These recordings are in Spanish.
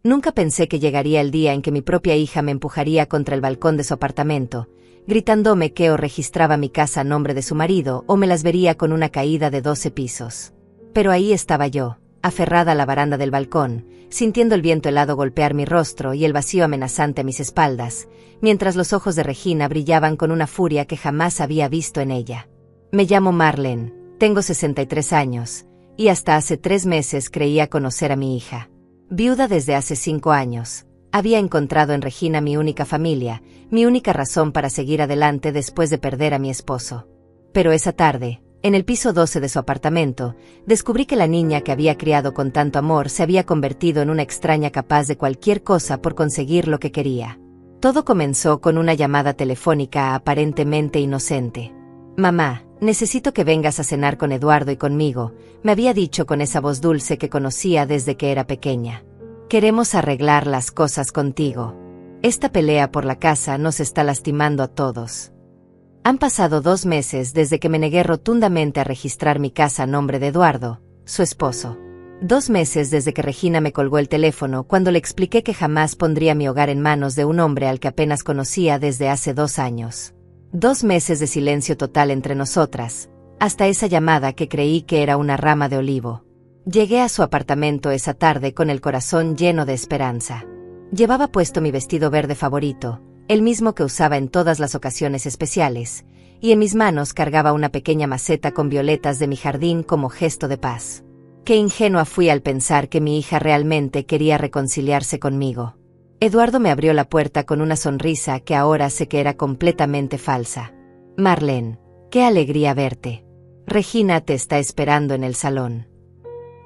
Nunca pensé que llegaría el día en que mi propia hija me empujaría contra el balcón de su apartamento, gritándome que o registraba mi casa a nombre de su marido o me las vería con una caída de 12 pisos. Pero ahí estaba yo, aferrada a la baranda del balcón, sintiendo el viento helado golpear mi rostro y el vacío amenazante a mis espaldas, mientras los ojos de Regina brillaban con una furia que jamás había visto en ella. Me llamo Marlene, tengo 63 años, y hasta hace 3 meses creía conocer a mi hija. Viuda desde hace 5 años, había encontrado en Regina mi única familia, mi única razón para seguir adelante después de perder a mi esposo. Pero esa tarde, en el piso 12 de su apartamento, descubrí que la niña que había criado con tanto amor se había convertido en una extraña capaz de cualquier cosa por conseguir lo que quería. Todo comenzó con una llamada telefónica aparentemente inocente. «Mamá, necesito que vengas a cenar con Eduardo y conmigo», me había dicho con esa voz dulce que conocía desde que era pequeña. «Queremos arreglar las cosas contigo. Esta pelea por la casa nos está lastimando a todos». Han pasado 2 meses desde que me negué rotundamente a registrar mi casa a nombre de Eduardo, su esposo. 2 meses desde que Regina me colgó el teléfono cuando le expliqué que jamás pondría mi hogar en manos de un hombre al que apenas conocía desde hace 2 años. 2 meses de silencio total entre nosotras, hasta esa llamada que creí que era una rama de olivo. Llegué a su apartamento esa tarde con el corazón lleno de esperanza. Llevaba puesto mi vestido verde favorito, el mismo que usaba en todas las ocasiones especiales, y en mis manos cargaba una pequeña maceta con violetas de mi jardín como gesto de paz. Qué ingenua fui al pensar que mi hija realmente quería reconciliarse conmigo. Eduardo me abrió la puerta con una sonrisa que ahora sé que era completamente falsa. «Marlene, qué alegría verte. Regina te está esperando en el salón».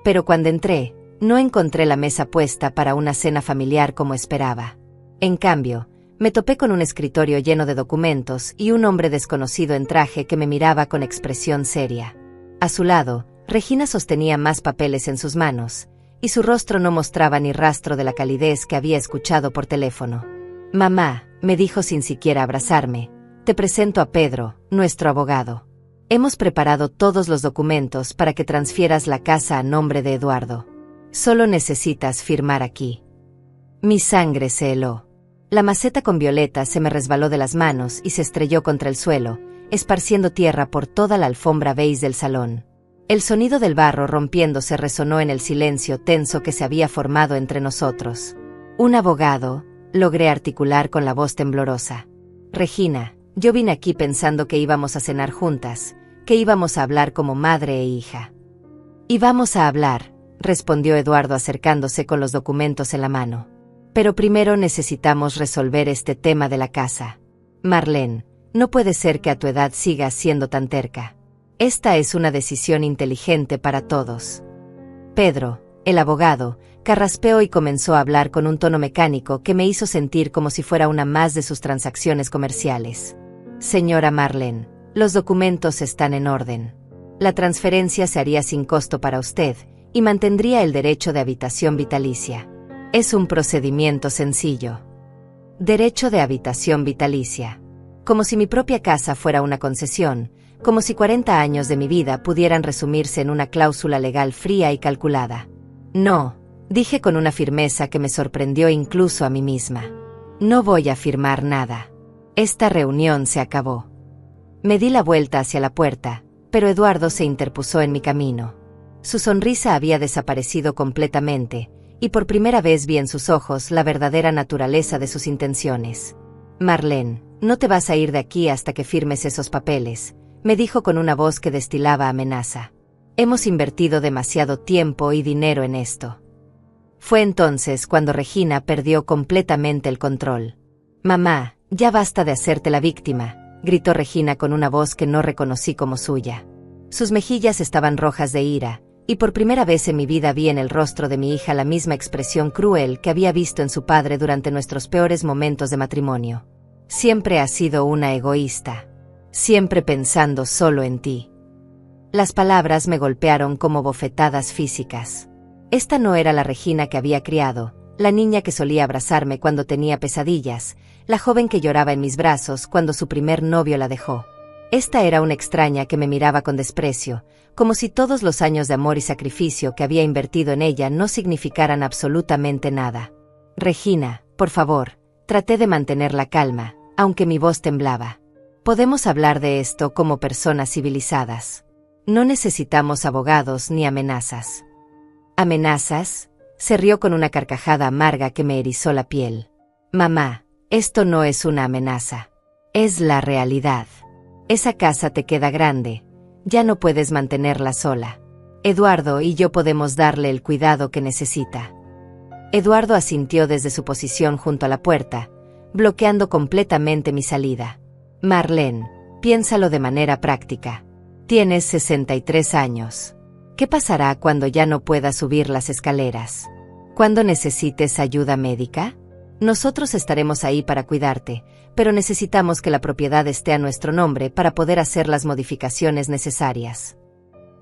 Pero cuando entré, no encontré la mesa puesta para una cena familiar como esperaba. En cambio, me topé con un escritorio lleno de documentos y un hombre desconocido en traje que me miraba con expresión seria. A su lado, Regina sostenía más papeles en sus manos, y su rostro no mostraba ni rastro de la calidez que había escuchado por teléfono. «Mamá», me dijo sin siquiera abrazarme, «te presento a Pedro, nuestro abogado. Hemos preparado todos los documentos para que transfieras la casa a nombre de Eduardo. Solo necesitas firmar aquí». Mi sangre se heló. La maceta con violetas se me resbaló de las manos y se estrelló contra el suelo, esparciendo tierra por toda la alfombra beige del salón. El sonido del barro rompiéndose resonó en el silencio tenso que se había formado entre nosotros. «Un abogado», logré articular con la voz temblorosa. «Regina, yo vine aquí pensando que íbamos a cenar juntas, que íbamos a hablar como madre e hija». «Y vamos a hablar», respondió Eduardo acercándose con los documentos en la mano. «Pero primero necesitamos resolver este tema de la casa. Marlene, no puede ser que a tu edad sigas siendo tan terca. Esta es una decisión inteligente para todos». Pedro, el abogado, carraspeó y comenzó a hablar con un tono mecánico que me hizo sentir como si fuera una más de sus transacciones comerciales. «Señora Marlene, los documentos están en orden. La transferencia se haría sin costo para usted y mantendría el derecho de habitación vitalicia. Es un procedimiento sencillo». Derecho de habitación vitalicia. Como si mi propia casa fuera una concesión, como si 40 años de mi vida pudieran resumirse en una cláusula legal fría y calculada. «No», dije con una firmeza que me sorprendió incluso a mí misma. «No voy a firmar nada. Esta reunión se acabó». Me di la vuelta hacia la puerta, pero Eduardo se interpuso en mi camino. Su sonrisa había desaparecido completamente, y por primera vez vi en sus ojos la verdadera naturaleza de sus intenciones. «Marlene, no te vas a ir de aquí hasta que firmes esos papeles», me dijo con una voz que destilaba amenaza. «Hemos invertido demasiado tiempo y dinero en esto». Fue entonces cuando Regina perdió completamente el control. «Mamá, ya basta de hacerte la víctima», gritó Regina con una voz que no reconocí como suya. Sus mejillas estaban rojas de ira, y por primera vez en mi vida vi en el rostro de mi hija la misma expresión cruel que había visto en su padre durante nuestros peores momentos de matrimonio. «Siempre has sido una egoísta. Siempre pensando solo en ti». Las palabras me golpearon como bofetadas físicas. Esta no era la Regina que había criado, la niña que solía abrazarme cuando tenía pesadillas, la joven que lloraba en mis brazos cuando su primer novio la dejó. Esta era una extraña que me miraba con desprecio, como si todos los años de amor y sacrificio que había invertido en ella no significaran absolutamente nada. Regina, por favor, traté de mantener la calma, aunque mi voz temblaba. Podemos hablar de esto como personas civilizadas. No necesitamos abogados ni amenazas. ¿Amenazas? Se rió con una carcajada amarga que me erizó la piel. Mamá, esto no es una amenaza. Es la realidad. Esa casa te queda grande. Ya no puedes mantenerla sola. Eduardo y yo podemos darle el cuidado que necesita. Eduardo asintió desde su posición junto a la puerta, bloqueando completamente mi salida. Marlene, piénsalo de manera práctica. Tienes 63 años. ¿Qué pasará cuando ya no puedas subir las escaleras? ¿Cuándo necesites ayuda médica? Nosotros estaremos ahí para cuidarte, pero necesitamos que la propiedad esté a nuestro nombre para poder hacer las modificaciones necesarias.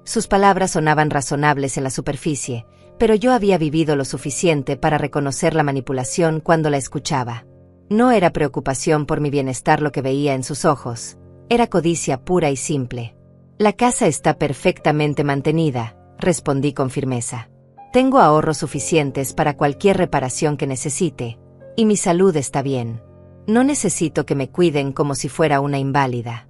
Sus palabras sonaban razonables en la superficie, pero yo había vivido lo suficiente para reconocer la manipulación cuando la escuchaba. No era preocupación por mi bienestar lo que veía en sus ojos, era codicia pura y simple. La casa está perfectamente mantenida, respondí con firmeza. Tengo ahorros suficientes para cualquier reparación que necesite, y mi salud está bien. No necesito que me cuiden como si fuera una inválida.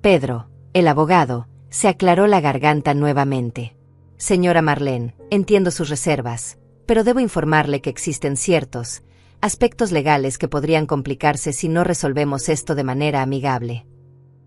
Pedro, el abogado, se aclaró la garganta nuevamente. Señora Marlene, entiendo sus reservas, pero debo informarle que existen ciertos aspectos legales que podrían complicarse si no resolvemos esto de manera amigable.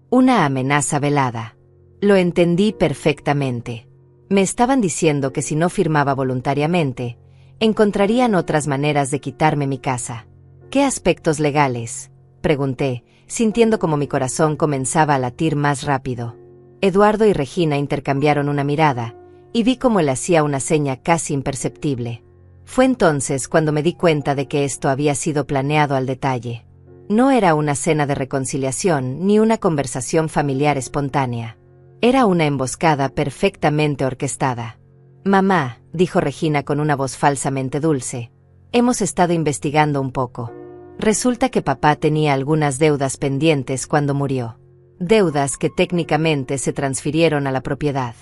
Una amenaza velada. Lo entendí perfectamente. Me estaban diciendo que si no firmaba voluntariamente, encontrarían otras maneras de quitarme mi casa. ¿Qué aspectos legales?, pregunté, sintiendo como mi corazón comenzaba a latir más rápido. Eduardo y Regina intercambiaron una mirada, y vi cómo él hacía una seña casi imperceptible. Fue entonces cuando me di cuenta de que esto había sido planeado al detalle. No era una cena de reconciliación ni una conversación familiar espontánea. Era una emboscada perfectamente orquestada. Mamá, dijo Regina con una voz falsamente dulce, hemos estado investigando un poco. Resulta que papá tenía algunas deudas pendientes cuando murió. Deudas que técnicamente se transfirieron a la propiedad.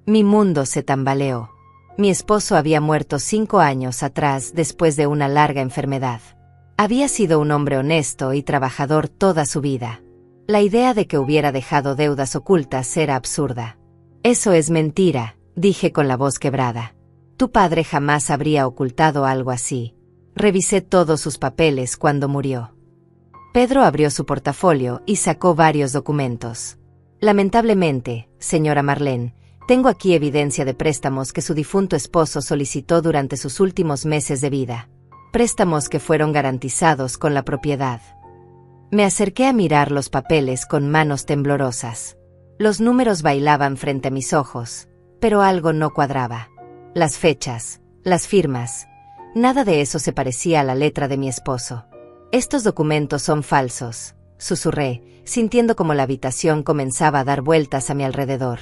Mi mundo se tambaleó. Mi esposo había muerto 5 años atrás después de una larga enfermedad. Había sido un hombre honesto y trabajador toda su vida. La idea de que hubiera dejado deudas ocultas era absurda. Eso es mentira, dije con la voz quebrada. Tu padre jamás habría ocultado algo así. Revisé todos sus papeles cuando murió. Pedro abrió su portafolio y sacó varios documentos. Lamentablemente, señora Marlene, tengo aquí evidencia de préstamos que su difunto esposo solicitó durante sus últimos meses de vida. Préstamos que fueron garantizados con la propiedad. Me acerqué a mirar los papeles con manos temblorosas. Los números bailaban frente a mis ojos, pero algo no cuadraba. Las fechas, las firmas, nada de eso se parecía a la letra de mi esposo. Estos documentos son falsos, susurré, sintiendo como la habitación comenzaba a dar vueltas a mi alrededor.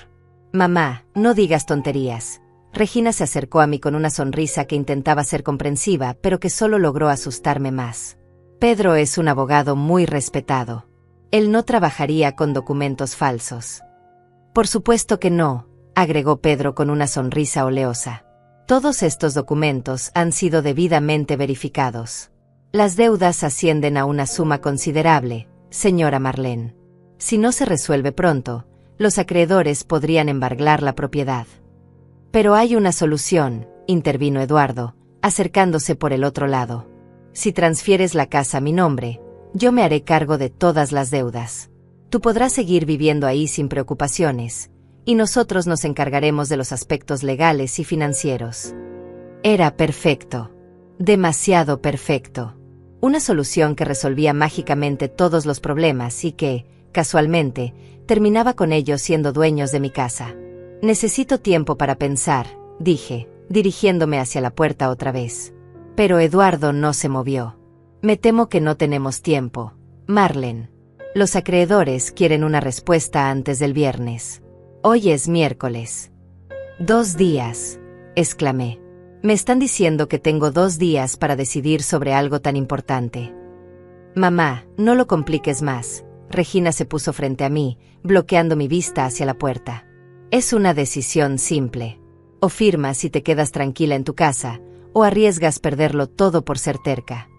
Mamá, no digas tonterías. Regina se acercó a mí con una sonrisa que intentaba ser comprensiva, pero que solo logró asustarme más. Pedro es un abogado muy respetado. Él no trabajaría con documentos falsos. Por supuesto que no, agregó Pedro con una sonrisa oleosa. Todos estos documentos han sido debidamente verificados. Las deudas ascienden a una suma considerable, señora Marlene. Si no se resuelve pronto, los acreedores podrían embargar la propiedad. Pero hay una solución, intervino Eduardo, acercándose por el otro lado. Si transfieres la casa a mi nombre, yo me haré cargo de todas las deudas. Tú podrás seguir viviendo ahí sin preocupaciones, y nosotros nos encargaremos de los aspectos legales y financieros. Era perfecto. Demasiado perfecto. Una solución que resolvía mágicamente todos los problemas y que, casualmente, terminaba con ellos siendo dueños de mi casa. Necesito tiempo para pensar, dije, dirigiéndome hacia la puerta otra vez. Pero Eduardo no se movió. Me temo que no tenemos tiempo, Marlene. Los acreedores quieren una respuesta antes del viernes. Hoy es miércoles. 2 días, exclamé. Me están diciendo que tengo 2 días para decidir sobre algo tan importante. Mamá, no lo compliques más. Regina se puso frente a mí, bloqueando mi vista hacia la puerta. Es una decisión simple. O firmas y te quedas tranquila en tu casa, ¿O arriesgas perderlo todo por ser terca?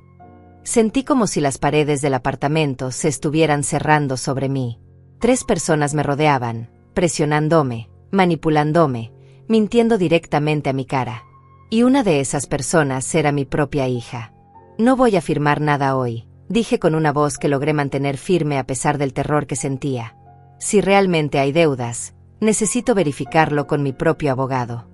Sentí como si las paredes del apartamento se estuvieran cerrando sobre mí. 3 personas me rodeaban, presionándome, manipulándome, mintiendo directamente a mi cara. Y una de esas personas era mi propia hija. No voy a firmar nada hoy, dije con una voz que logré mantener firme a pesar del terror que sentía. Si realmente hay deudas, necesito verificarlo con mi propio abogado.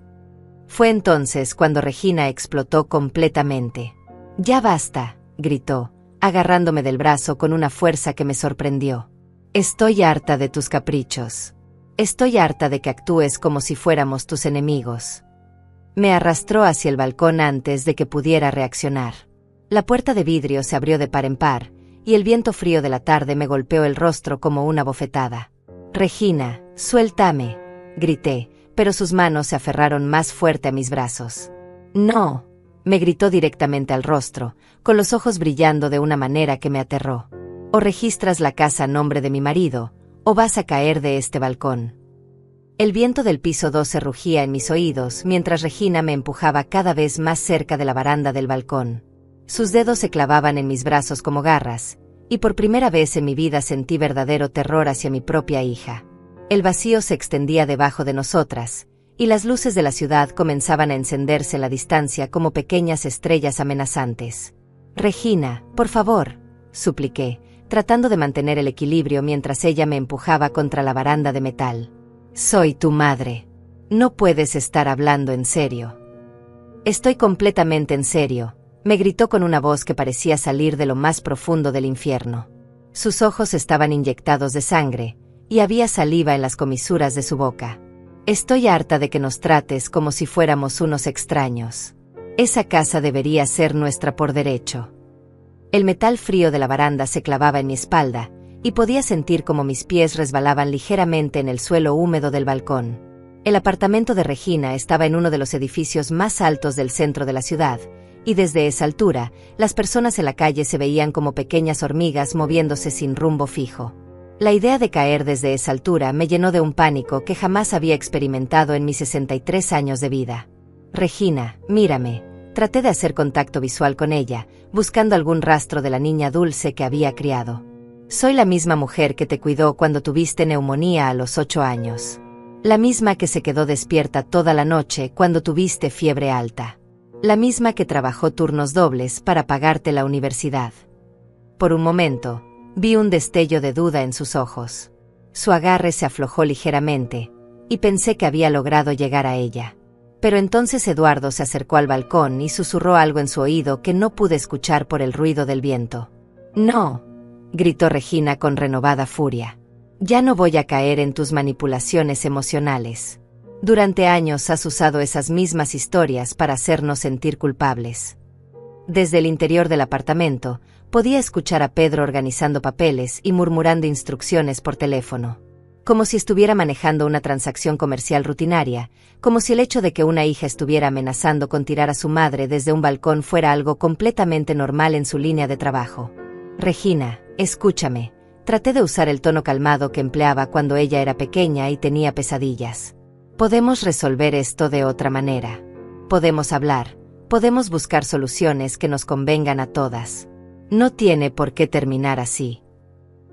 Fue entonces cuando Regina explotó completamente. «Ya basta», gritó, agarrándome del brazo con una fuerza que me sorprendió. «Estoy harta de tus caprichos. Estoy harta de que actúes como si fuéramos tus enemigos». Me arrastró hacia el balcón antes de que pudiera reaccionar. La puerta de vidrio se abrió de par en par, y el viento frío de la tarde me golpeó el rostro como una bofetada. «Regina, suéltame», grité, pero sus manos se aferraron más fuerte a mis brazos. «No», me gritó directamente al rostro, con los ojos brillando de una manera que me aterró. «O registras la casa a nombre de mi marido, o vas a caer de este balcón». El viento del piso 12 rugía en mis oídos mientras Regina me empujaba cada vez más cerca de la baranda del balcón. Sus dedos se clavaban en mis brazos como garras, y por primera vez en mi vida sentí verdadero terror hacia mi propia hija. El vacío se extendía debajo de nosotras, y las luces de la ciudad comenzaban a encenderse en la distancia como pequeñas estrellas amenazantes. «Regina, por favor», supliqué, tratando de mantener el equilibrio mientras ella me empujaba contra la baranda de metal. «Soy tu madre. No puedes estar hablando en serio». «Estoy completamente en serio», me gritó con una voz que parecía salir de lo más profundo del infierno. Sus ojos estaban inyectados de sangre, y había saliva en las comisuras de su boca. «Estoy harta de que nos trates como si fuéramos unos extraños. Esa casa debería ser nuestra por derecho». El metal frío de la baranda se clavaba en mi espalda, y podía sentir como mis pies resbalaban ligeramente en el suelo húmedo del balcón. El apartamento de Regina estaba en uno de los edificios más altos del centro de la ciudad, y desde esa altura, las personas en la calle se veían como pequeñas hormigas moviéndose sin rumbo fijo. La idea de caer desde esa altura me llenó de un pánico que jamás había experimentado en mis 63 años de vida. «Regina, mírame», traté de hacer contacto visual con ella, buscando algún rastro de la niña dulce que había criado. «Soy la misma mujer que te cuidó cuando tuviste neumonía a los 8 años. La misma que se quedó despierta toda la noche cuando tuviste fiebre alta. La misma que trabajó turnos dobles para pagarte la universidad». Por un momento, vi un destello de duda en sus ojos. Su agarre se aflojó ligeramente, y pensé que había logrado llegar a ella. Pero entonces Eduardo se acercó al balcón y susurró algo en su oído que no pude escuchar por el ruido del viento. «No», gritó Regina con renovada furia. «Ya no voy a caer en tus manipulaciones emocionales. Durante años has usado esas mismas historias para hacernos sentir culpables». Desde el interior del apartamento, podía escuchar a Pedro organizando papeles y murmurando instrucciones por teléfono. Como si estuviera manejando una transacción comercial rutinaria, como si el hecho de que una hija estuviera amenazando con tirar a su madre desde un balcón fuera algo completamente normal en su línea de trabajo. «Regina, escúchame», traté de usar el tono calmado que empleaba cuando ella era pequeña y tenía pesadillas. «Podemos resolver esto de otra manera. Podemos hablar, podemos buscar soluciones que nos convengan a todas. No tiene por qué terminar así».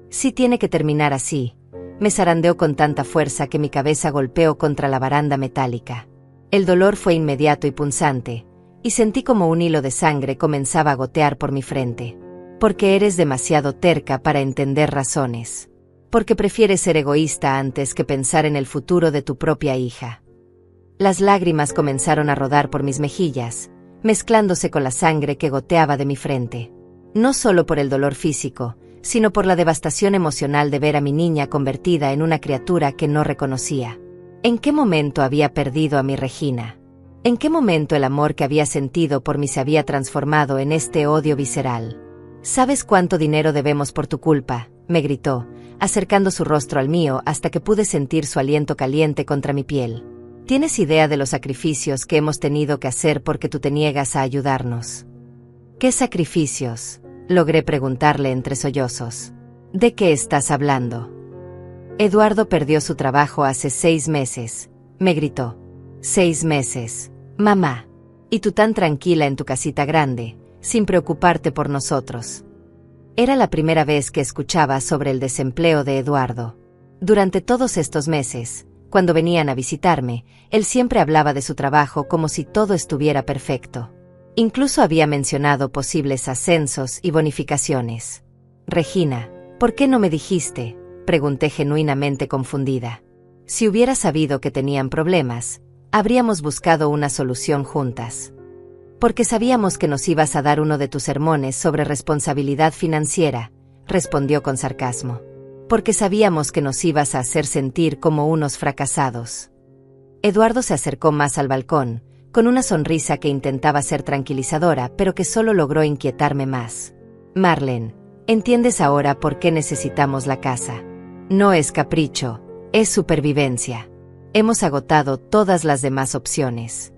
«Sí tiene que terminar así», me zarandeó con tanta fuerza que mi cabeza golpeó contra la baranda metálica. El dolor fue inmediato y punzante, y sentí como un hilo de sangre comenzaba a gotear por mi frente. «Porque eres demasiado terca para entender razones. Porque prefieres ser egoísta antes que pensar en el futuro de tu propia hija». Las lágrimas comenzaron a rodar por mis mejillas, mezclándose con la sangre que goteaba de mi frente. No solo por el dolor físico, sino por la devastación emocional de ver a mi niña convertida en una criatura que no reconocía. ¿En qué momento había perdido a mi Regina? ¿En qué momento el amor que había sentido por mí se había transformado en este odio visceral? «¿Sabes cuánto dinero debemos por tu culpa?», me gritó, acercando su rostro al mío hasta que pude sentir su aliento caliente contra mi piel. «¿Tienes idea de los sacrificios que hemos tenido que hacer porque tú te niegas a ayudarnos?» «¿Qué sacrificios?», logré preguntarle entre sollozos. «¿De qué estás hablando?» «Eduardo perdió su trabajo hace 6 meses», me gritó. «6 meses, mamá. Y tú tan tranquila en tu casita grande, sin preocuparte por nosotros. Era la primera vez que escuchaba sobre el desempleo de Eduardo. Durante todos estos meses, cuando venían a visitarme, él siempre hablaba de su trabajo como si todo estuviera perfecto. Incluso había mencionado posibles ascensos y bonificaciones. Regina, ¿por qué no me dijiste?, pregunté genuinamente confundida. Si hubiera sabido que tenían problemas, habríamos buscado una solución juntas. Porque sabíamos que nos ibas a dar uno de tus sermones sobre responsabilidad financiera, respondió con sarcasmo. Porque sabíamos que nos ibas a hacer sentir como unos fracasados. Eduardo se acercó más al balcón, con una sonrisa que intentaba ser tranquilizadora, pero que solo logró inquietarme más. Marlene, ¿entiendes ahora por qué necesitamos la casa? No es capricho, es supervivencia. Hemos agotado todas las demás opciones.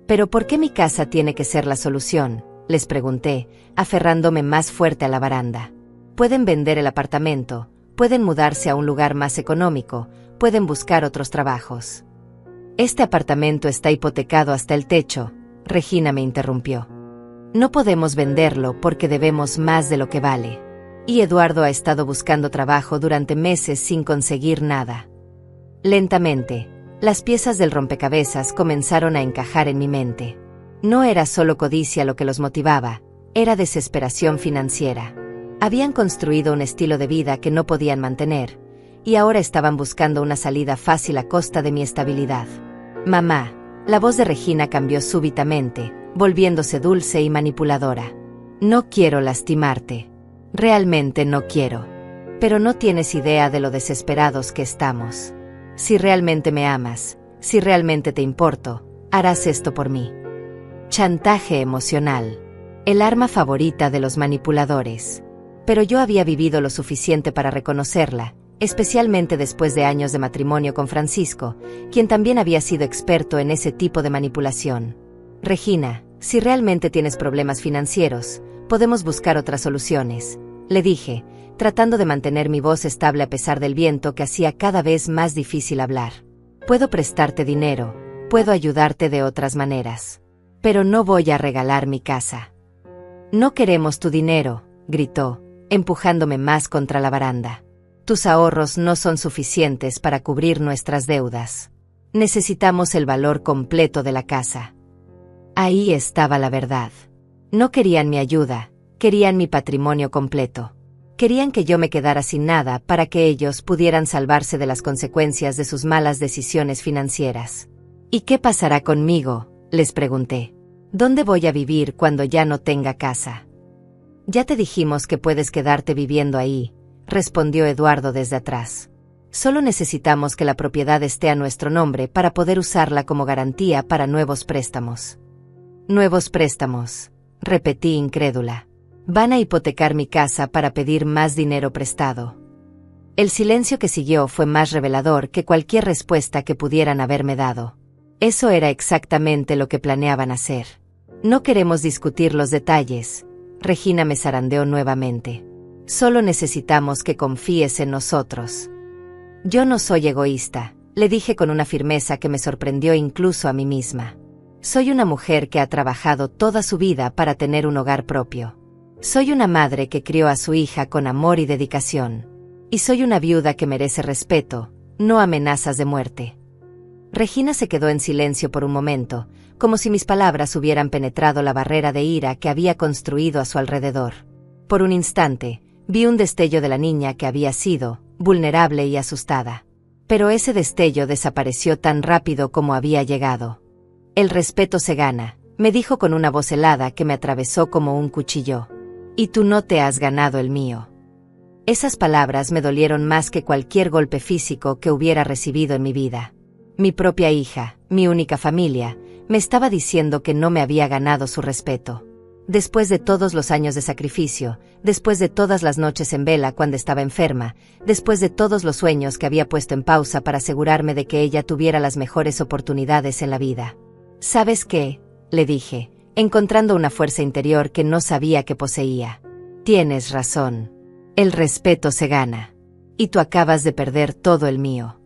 ¿Pero por qué mi casa tiene que ser la solución?, les pregunté, aferrándome más fuerte a la baranda. Pueden vender el apartamento, pueden mudarse a un lugar más económico, pueden buscar otros trabajos. Este apartamento está hipotecado hasta el techo, Regina me interrumpió. No podemos venderlo porque debemos más de lo que vale. Y Eduardo ha estado buscando trabajo durante meses sin conseguir nada. Lentamente, las piezas del rompecabezas comenzaron a encajar en mi mente. No era solo codicia lo que los motivaba, era desesperación financiera. Habían construido un estilo de vida que no podían mantener, y ahora estaban buscando una salida fácil a costa de mi estabilidad. Mamá, la voz de Regina cambió súbitamente, volviéndose dulce y manipuladora. No quiero lastimarte. Realmente no quiero. Pero no tienes idea de lo desesperados que estamos. Si realmente me amas, si realmente te importo, harás esto por mí. Chantaje emocional. El arma favorita de los manipuladores. Pero yo había vivido lo suficiente para reconocerla, especialmente después de años de matrimonio con Francisco, quien también había sido experto en ese tipo de manipulación. Regina, si realmente tienes problemas financieros, podemos buscar otras soluciones, le dije, tratando de mantener mi voz estable a pesar del viento que hacía cada vez más difícil hablar. Puedo prestarte dinero, puedo ayudarte de otras maneras. Pero no voy a regalar mi casa. No queremos tu dinero, gritó, empujándome más contra la baranda. Tus ahorros no son suficientes para cubrir nuestras deudas. Necesitamos el valor completo de la casa. Ahí estaba la verdad. No querían mi ayuda, querían mi patrimonio completo. Querían que yo me quedara sin nada para que ellos pudieran salvarse de las consecuencias de sus malas decisiones financieras. ¿Y qué pasará conmigo?, les pregunté. ¿Dónde voy a vivir cuando ya no tenga casa? Ya te dijimos que puedes quedarte viviendo ahí, respondió Eduardo desde atrás. Solo necesitamos que la propiedad esté a nuestro nombre para poder usarla como garantía para nuevos préstamos. Nuevos préstamos, repetí incrédula. Van a hipotecar mi casa para pedir más dinero prestado. El silencio que siguió fue más revelador que cualquier respuesta que pudieran haberme dado. Eso era exactamente lo que planeaban hacer. No queremos discutir los detalles, Regina me zarandeó nuevamente. Solo necesitamos que confíes en nosotros. Yo no soy egoísta, le dije con una firmeza que me sorprendió incluso a mí misma. Soy una mujer que ha trabajado toda su vida para tener un hogar propio. Soy una madre que crió a su hija con amor y dedicación. Y soy una viuda que merece respeto, no amenazas de muerte. Regina se quedó en silencio por un momento, como si mis palabras hubieran penetrado la barrera de ira que había construido a su alrededor. Por un instante, vi un destello de la niña que había sido, vulnerable y asustada. Pero ese destello desapareció tan rápido como había llegado. El respeto se gana, me dijo con una voz helada que me atravesó como un cuchillo. Y tú no te has ganado el mío. Esas palabras me dolieron más que cualquier golpe físico que hubiera recibido en mi vida. Mi propia hija, mi única familia, me estaba diciendo que no me había ganado su respeto. Después de todos los años de sacrificio, después de todas las noches en vela cuando estaba enferma, después de todos los sueños que había puesto en pausa para asegurarme de que ella tuviera las mejores oportunidades en la vida. ¿Sabes qué?, le dije, encontrando una fuerza interior que no sabía que poseía. Tienes razón. El respeto se gana. Y tú acabas de perder todo el mío.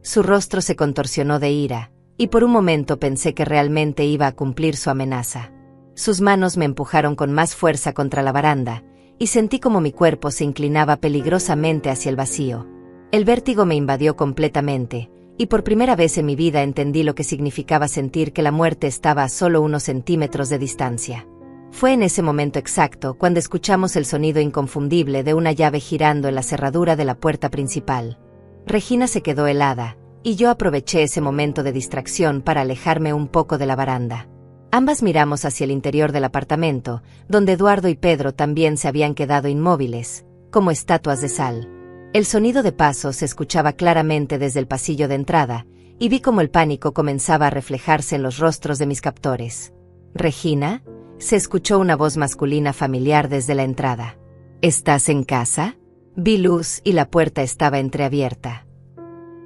Su rostro se contorsionó de ira, y por un momento pensé que realmente iba a cumplir su amenaza. Sus manos me empujaron con más fuerza contra la baranda, y sentí como mi cuerpo se inclinaba peligrosamente hacia el vacío. El vértigo me invadió completamente, y por primera vez en mi vida entendí lo que significaba sentir que la muerte estaba a solo unos centímetros de distancia. Fue en ese momento exacto cuando escuchamos el sonido inconfundible de una llave girando en la cerradura de la puerta principal. Regina se quedó helada, y yo aproveché ese momento de distracción para alejarme un poco de la baranda. Ambas miramos hacia el interior del apartamento, donde Eduardo y Pedro también se habían quedado inmóviles, como estatuas de sal. El sonido de pasos se escuchaba claramente desde el pasillo de entrada, y vi cómo el pánico comenzaba a reflejarse en los rostros de mis captores. «¿Regina?», se escuchó una voz masculina familiar desde la entrada. «¿Estás en casa?». Vi luz y la puerta estaba entreabierta.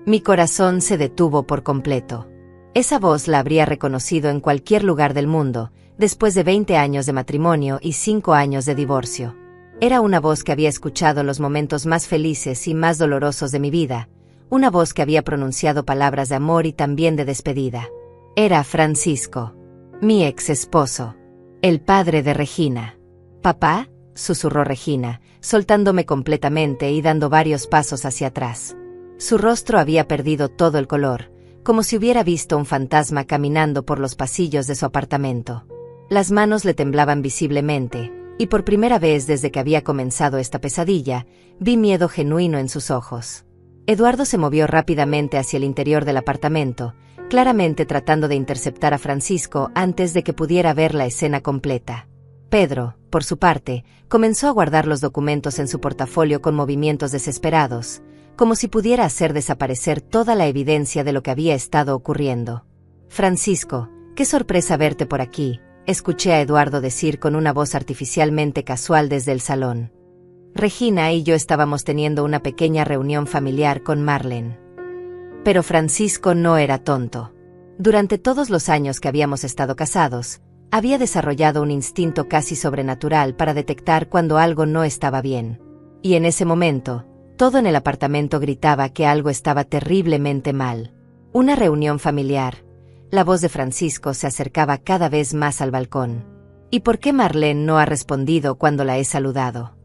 Mi corazón se detuvo por completo. Esa voz la habría reconocido en cualquier lugar del mundo, después de 20 años de matrimonio y 5 años de divorcio. Era una voz que había escuchado los momentos más felices y más dolorosos de mi vida, una voz que había pronunciado palabras de amor y también de despedida. Era Francisco, mi ex esposo, el padre de Regina. «¿Papá?», susurró Regina, soltándome completamente y dando varios pasos hacia atrás. Su rostro había perdido todo el color, como si hubiera visto un fantasma caminando por los pasillos de su apartamento. Las manos le temblaban visiblemente, y por primera vez desde que había comenzado esta pesadilla, vi miedo genuino en sus ojos. Eduardo se movió rápidamente hacia el interior del apartamento, claramente tratando de interceptar a Francisco antes de que pudiera ver la escena completa. Pedro, por su parte, comenzó a guardar los documentos en su portafolio con movimientos desesperados, como si pudiera hacer desaparecer toda la evidencia de lo que había estado ocurriendo. «Francisco, qué sorpresa verte por aquí», escuché a Eduardo decir con una voz artificialmente casual desde el salón. Regina y yo estábamos teniendo una pequeña reunión familiar con Marlene. Pero Francisco no era tonto. Durante todos los años que habíamos estado casados, había desarrollado un instinto casi sobrenatural para detectar cuando algo no estaba bien. Y en ese momento, todo en el apartamento gritaba que algo estaba terriblemente mal. Una reunión familiar. La voz de Francisco se acercaba cada vez más al balcón. ¿Y por qué Marlene no ha respondido cuando la he saludado?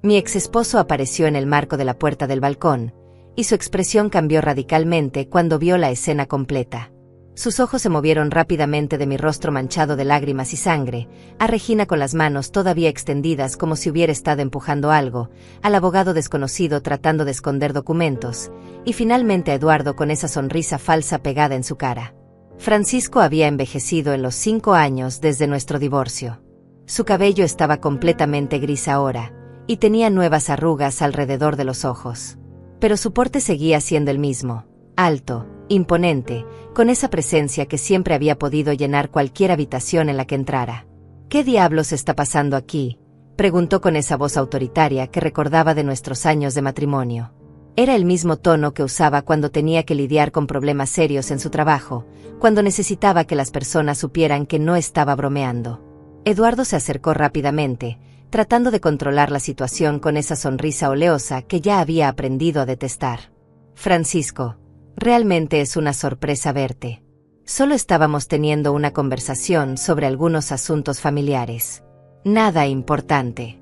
Mi exesposo apareció en el marco de la puerta del balcón, y su expresión cambió radicalmente cuando vio la escena completa. Sus ojos se movieron rápidamente de mi rostro manchado de lágrimas y sangre, a Regina con las manos todavía extendidas como si hubiera estado empujando algo, al abogado desconocido tratando de esconder documentos, y finalmente a Eduardo con esa sonrisa falsa pegada en su cara. Francisco había envejecido en los 5 años desde nuestro divorcio. Su cabello estaba completamente gris ahora, y tenía nuevas arrugas alrededor de los ojos. Pero su porte seguía siendo el mismo, alto, imponente, con esa presencia que siempre había podido llenar cualquier habitación en la que entrara. «¿Qué diablos está pasando aquí?», preguntó con esa voz autoritaria que recordaba de nuestros años de matrimonio. Era el mismo tono que usaba cuando tenía que lidiar con problemas serios en su trabajo, cuando necesitaba que las personas supieran que no estaba bromeando. Eduardo se acercó rápidamente, tratando de controlar la situación con esa sonrisa oleosa que ya había aprendido a detestar. «Francisco, realmente es una sorpresa verte. Solo estábamos teniendo una conversación sobre algunos asuntos familiares. Nada importante».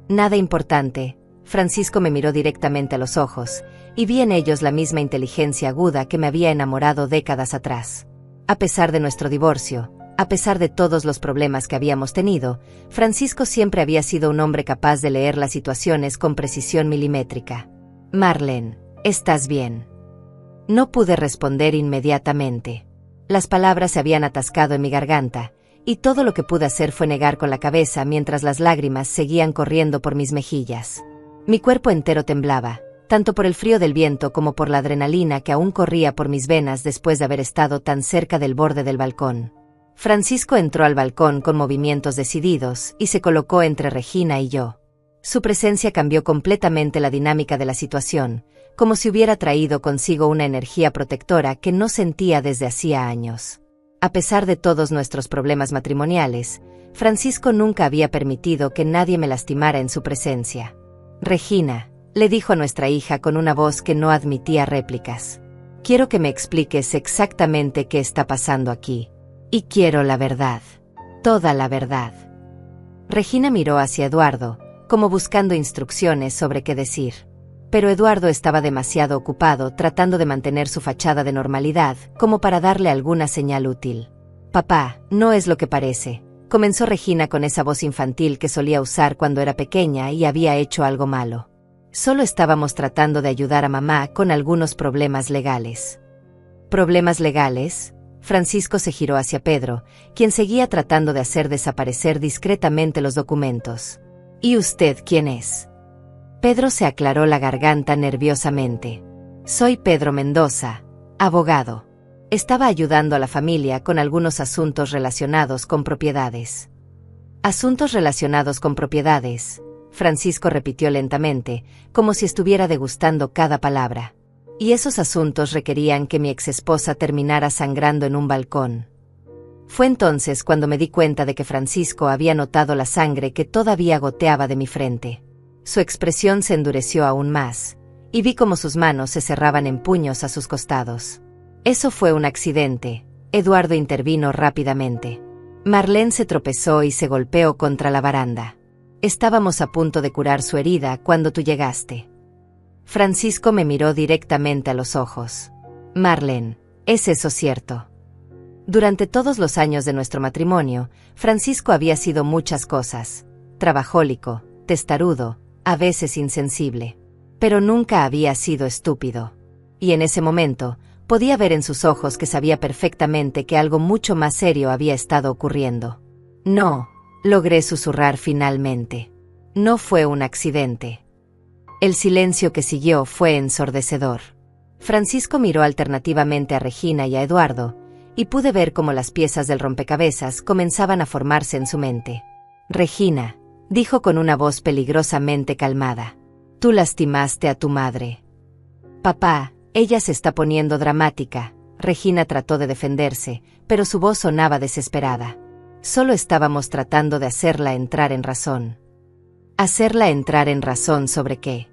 «Nada importante». Francisco me miró directamente a los ojos, y vi en ellos la misma inteligencia aguda que me había enamorado décadas atrás. A pesar de nuestro divorcio, a pesar de todos los problemas que habíamos tenido, Francisco siempre había sido un hombre capaz de leer las situaciones con precisión milimétrica. «Marlene, ¿estás bien?». No pude responder inmediatamente. Las palabras se habían atascado en mi garganta, y todo lo que pude hacer fue negar con la cabeza mientras las lágrimas seguían corriendo por mis mejillas. Mi cuerpo entero temblaba, tanto por el frío del viento como por la adrenalina que aún corría por mis venas después de haber estado tan cerca del borde del balcón. Francisco entró al balcón con movimientos decididos y se colocó entre Regina y yo. Su presencia cambió completamente la dinámica de la situación, como si hubiera traído consigo una energía protectora que no sentía desde hacía años. A pesar de todos nuestros problemas matrimoniales, Francisco nunca había permitido que nadie me lastimara en su presencia. «Regina», le dijo a nuestra hija con una voz que no admitía réplicas. Quiero que me expliques exactamente qué está pasando aquí. Y quiero la verdad. Toda la verdad. Regina miró hacia Eduardo, como buscando instrucciones sobre qué decir. Pero Eduardo estaba demasiado ocupado tratando de mantener su fachada de normalidad, como para darle alguna señal útil. «Papá, no es lo que parece», comenzó Regina con esa voz infantil que solía usar cuando era pequeña y había hecho algo malo. «Solo estábamos tratando de ayudar a mamá con algunos problemas legales». «¿Problemas legales?». Francisco se giró hacia Pedro, quien seguía tratando de hacer desaparecer discretamente los documentos. «¿Y usted quién es?». Pedro se aclaró la garganta nerviosamente. «Soy Pedro Mendoza, abogado. Estaba ayudando a la familia con algunos asuntos relacionados con propiedades». «Asuntos relacionados con propiedades», Francisco repitió lentamente, como si estuviera degustando cada palabra. «Y esos asuntos requerían que mi exesposa terminara sangrando en un balcón». Fue entonces cuando me di cuenta de que Francisco había notado la sangre que todavía goteaba de mi frente. Su expresión se endureció aún más, y vi cómo sus manos se cerraban en puños a sus costados. «Eso fue un accidente», Eduardo intervino rápidamente. «Marlene se tropezó y se golpeó contra la baranda. Estábamos a punto de curar su herida cuando tú llegaste». Francisco me miró directamente a los ojos. «Marlene, ¿es eso cierto?». Durante todos los años de nuestro matrimonio, Francisco había sido muchas cosas: trabajólico, testarudo, a veces insensible. Pero nunca había sido estúpido. Y en ese momento, podía ver en sus ojos que sabía perfectamente que algo mucho más serio había estado ocurriendo. «No», logré susurrar finalmente. «No fue un accidente». El silencio que siguió fue ensordecedor. Francisco miró alternativamente a Regina y a Eduardo, y pude ver cómo las piezas del rompecabezas comenzaban a formarse en su mente. «Regina», dijo con una voz peligrosamente calmada, «tú lastimaste a tu madre». «Papá, ella se está poniendo dramática». Regina trató de defenderse, pero su voz sonaba desesperada. «Solo estábamos tratando de hacerla entrar en razón». ¿Hacerla entrar en razón sobre qué?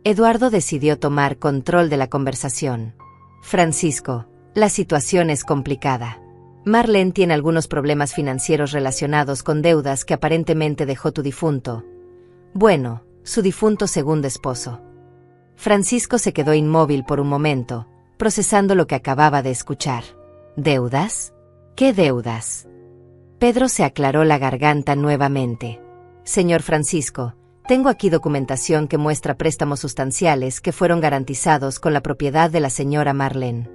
Eduardo decidió tomar control de la conversación. «Francisco, la situación es complicada. Marlene tiene algunos problemas financieros relacionados con deudas que aparentemente dejó tu difunto. Bueno, su difunto segundo esposo». Francisco se quedó inmóvil por un momento, procesando lo que acababa de escuchar. ¿Deudas? ¿Qué deudas? Pedro se aclaró la garganta nuevamente. «Señor Francisco, tengo aquí documentación que muestra préstamos sustanciales que fueron garantizados con la propiedad de la señora Marlene».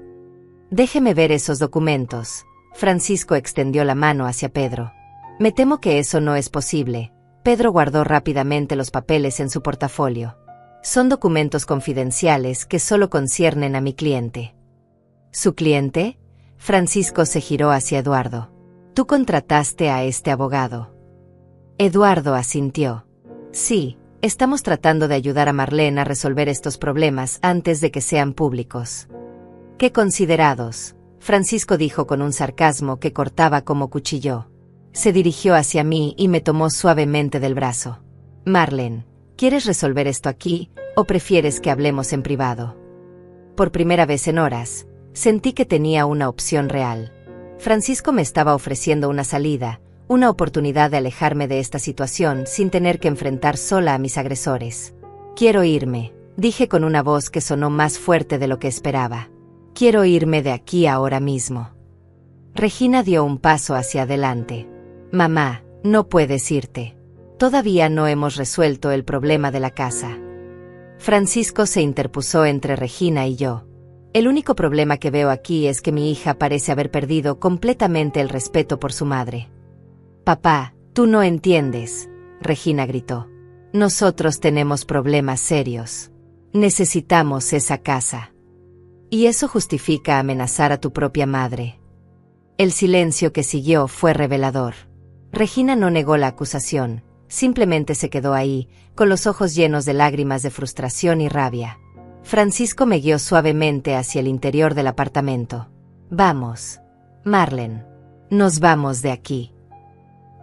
«Déjeme ver esos documentos». Francisco extendió la mano hacia Pedro. «Me temo que eso no es posible». Pedro guardó rápidamente los papeles en su portafolio. «Son documentos confidenciales que solo conciernen a mi cliente». ¿Su cliente? Francisco se giró hacia Eduardo. «Tú contrataste a este abogado». Eduardo asintió. «Sí, estamos tratando de ayudar a Marlene a resolver estos problemas antes de que sean públicos». «Qué considerados», Francisco dijo con un sarcasmo que cortaba como cuchillo. Se dirigió hacia mí y me tomó suavemente del brazo. «Marlene, ¿quieres resolver esto aquí, o prefieres que hablemos en privado?». Por primera vez en horas, sentí que tenía una opción real. Francisco me estaba ofreciendo una salida, una oportunidad de alejarme de esta situación sin tener que enfrentar sola a mis agresores. «Quiero irme», dije con una voz que sonó más fuerte de lo que esperaba. «Quiero irme de aquí ahora mismo». Regina dio un paso hacia adelante. «Mamá, no puedes irte. Todavía no hemos resuelto el problema de la casa». Francisco se interpuso entre Regina y yo. «El único problema que veo aquí es que mi hija parece haber perdido completamente el respeto por su madre». «Papá, tú no entiendes», Regina gritó. «Nosotros tenemos problemas serios. Necesitamos esa casa. Y eso justifica amenazar a tu propia madre». El silencio que siguió fue revelador. Regina no negó la acusación, simplemente se quedó ahí, con los ojos llenos de lágrimas de frustración y rabia. Francisco me guió suavemente hacia el interior del apartamento. «Vamos, Marlene. Nos vamos de aquí».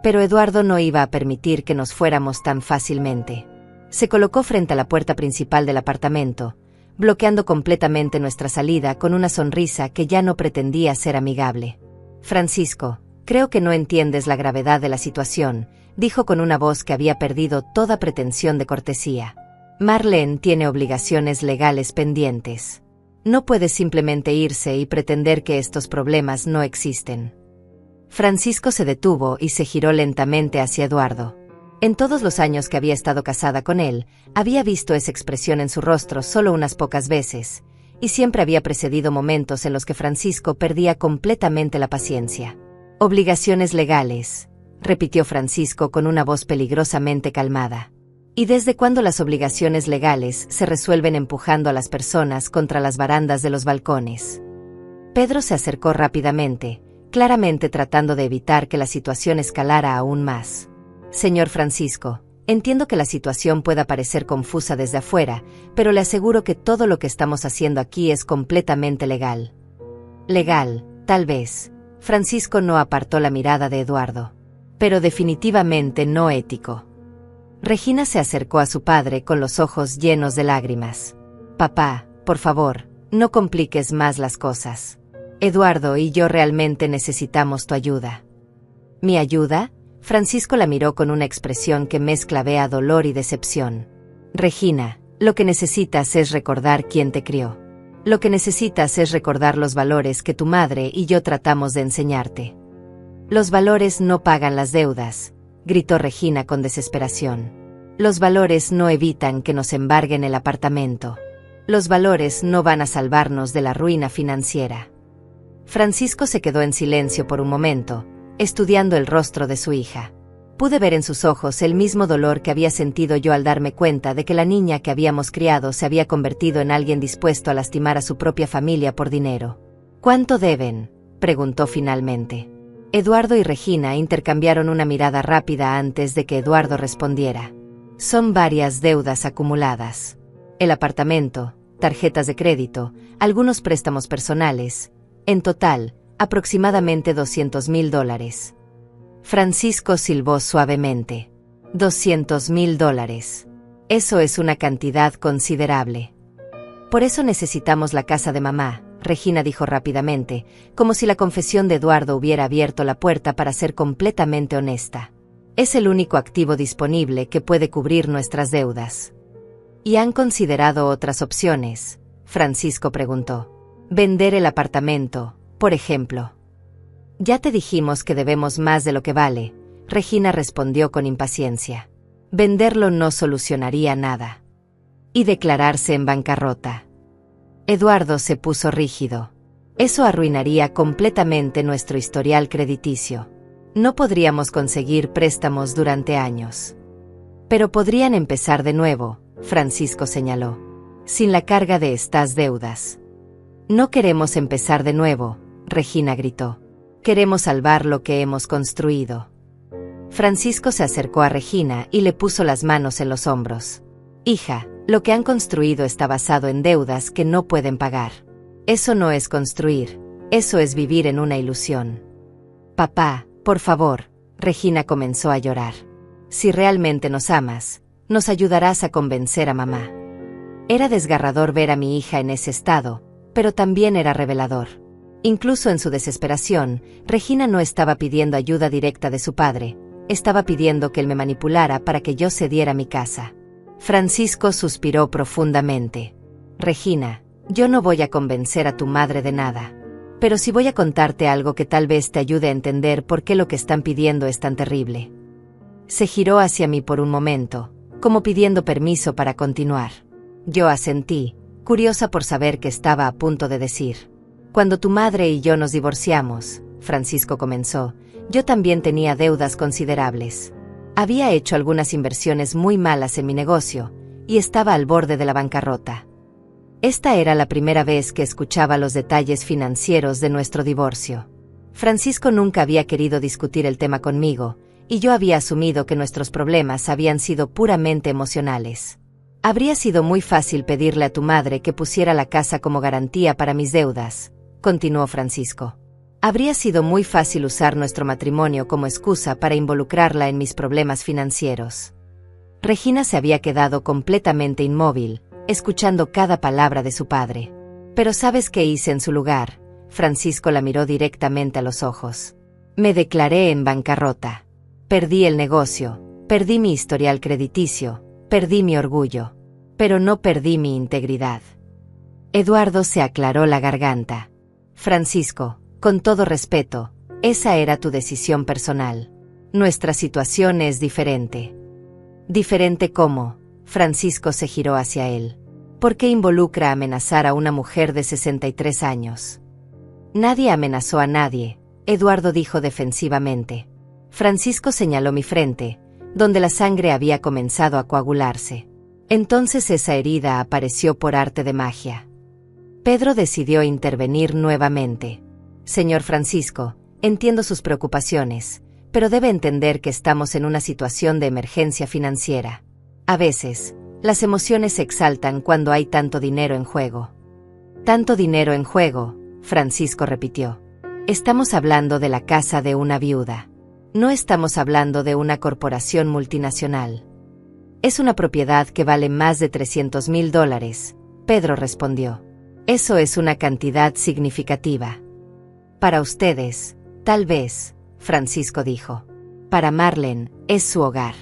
Pero Eduardo no iba a permitir que nos fuéramos tan fácilmente. Se colocó frente a la puerta principal del apartamento, bloqueando completamente nuestra salida con una sonrisa que ya no pretendía ser amigable. Francisco, creo que no entiendes la gravedad de la situación, dijo con una voz que había perdido toda pretensión de cortesía. Marlene tiene obligaciones legales pendientes. No puede simplemente irse y pretender que estos problemas no existen. Francisco se detuvo y se giró lentamente hacia Eduardo. En todos los años que había estado casada con él, había visto esa expresión en su rostro solo unas pocas veces, y siempre había precedido momentos en los que Francisco perdía completamente la paciencia. Obligaciones legales, repitió Francisco con una voz peligrosamente calmada. ¿Y desde cuándo las obligaciones legales se resuelven empujando a las personas contra las barandas de los balcones? Pedro se acercó rápidamente, claramente tratando de evitar que la situación escalara aún más. Señor Francisco, entiendo que la situación pueda parecer confusa desde afuera, pero le aseguro que todo lo que estamos haciendo aquí es completamente legal. Legal, tal vez. Francisco no apartó la mirada de Eduardo. Pero definitivamente no ético. Regina se acercó a su padre con los ojos llenos de lágrimas. Papá, por favor, no compliques más las cosas. Eduardo y yo realmente necesitamos tu ayuda. ¿Mi ayuda? Francisco la miró con una expresión que mezclaba dolor y decepción. Regina, lo que necesitas es recordar quién te crió. Lo que necesitas es recordar los valores que tu madre y yo tratamos de enseñarte. Los valores no pagan las deudas, gritó Regina con desesperación. Los valores no evitan que nos embarguen el apartamento. Los valores no van a salvarnos de la ruina financiera. Francisco se quedó en silencio por un momento, estudiando el rostro de su hija. Pude ver en sus ojos el mismo dolor que había sentido yo al darme cuenta de que la niña que habíamos criado se había convertido en alguien dispuesto a lastimar a su propia familia por dinero. ¿Cuánto deben?, preguntó finalmente. Eduardo y Regina intercambiaron una mirada rápida antes de que Eduardo respondiera. Son varias deudas acumuladas. El apartamento, tarjetas de crédito, algunos préstamos personales. En total, aproximadamente $200,000. Francisco silbó suavemente. $200,000. Eso es una cantidad considerable. Por eso necesitamos la casa de mamá, Regina dijo rápidamente, como si la confesión de Eduardo hubiera abierto la puerta para ser completamente honesta. Es el único activo disponible que puede cubrir nuestras deudas. ¿Y han considerado otras opciones?, Francisco preguntó. Vender el apartamento, por ejemplo. Ya te dijimos que debemos más de lo que vale, Regina respondió con impaciencia. Venderlo no solucionaría nada. Y declararse en bancarrota. Eduardo se puso rígido. Eso arruinaría completamente nuestro historial crediticio. No podríamos conseguir préstamos durante años. Pero podrían empezar de nuevo, Francisco señaló. Sin la carga de estas deudas. No queremos empezar de nuevo, Regina gritó. Queremos salvar lo que hemos construido. Francisco se acercó a Regina y le puso las manos en los hombros. Hija, lo que han construido está basado en deudas que no pueden pagar. Eso no es construir, eso es vivir en una ilusión. Papá, por favor, Regina comenzó a llorar. Si realmente nos amas, nos ayudarás a convencer a mamá. Era desgarrador ver a mi hija en ese estado, pero también era revelador. Incluso en su desesperación, Regina no estaba pidiendo ayuda directa de su padre, estaba pidiendo que él me manipulara para que yo cediera mi casa. Francisco suspiró profundamente. Regina, yo no voy a convencer a tu madre de nada. Pero sí voy a contarte algo que tal vez te ayude a entender por qué lo que están pidiendo es tan terrible. Se giró hacia mí por un momento, como pidiendo permiso para continuar. Yo asentí, curiosa por saber qué estaba a punto de decir. Cuando tu madre y yo nos divorciamos, Francisco comenzó, yo también tenía deudas considerables. Había hecho algunas inversiones muy malas en mi negocio, y estaba al borde de la bancarrota. Esta era la primera vez que escuchaba los detalles financieros de nuestro divorcio. Francisco nunca había querido discutir el tema conmigo, y yo había asumido que nuestros problemas habían sido puramente emocionales. Habría sido muy fácil pedirle a tu madre que pusiera la casa como garantía para mis deudas, continuó Francisco. Habría sido muy fácil usar nuestro matrimonio como excusa para involucrarla en mis problemas financieros. Regina se había quedado completamente inmóvil, escuchando cada palabra de su padre. Pero ¿sabes qué hice en su lugar? Francisco la miró directamente a los ojos. Me declaré en bancarrota. Perdí el negocio, perdí mi historial crediticio, perdí mi orgullo. Pero no perdí mi integridad. Eduardo se aclaró la garganta. Francisco, con todo respeto, esa era tu decisión personal. Nuestra situación es diferente. ¿Diferente cómo? Francisco se giró hacia él. ¿Por qué involucra amenazar a una mujer de 63 años? Nadie amenazó a nadie, Eduardo dijo defensivamente. Francisco señaló mi frente, donde la sangre había comenzado a coagularse. Entonces esa herida apareció por arte de magia. Pedro decidió intervenir nuevamente. Señor Francisco, entiendo sus preocupaciones, pero debe entender que estamos en una situación de emergencia financiera. A veces, las emociones se exaltan cuando hay tanto dinero en juego. Tanto dinero en juego, Francisco repitió. Estamos hablando de la casa de una viuda. No estamos hablando de una corporación multinacional. Es una propiedad que vale más de $300,000, Pedro respondió. Eso es una cantidad significativa. Para ustedes, tal vez, Francisco dijo. Para Marlene, es su hogar.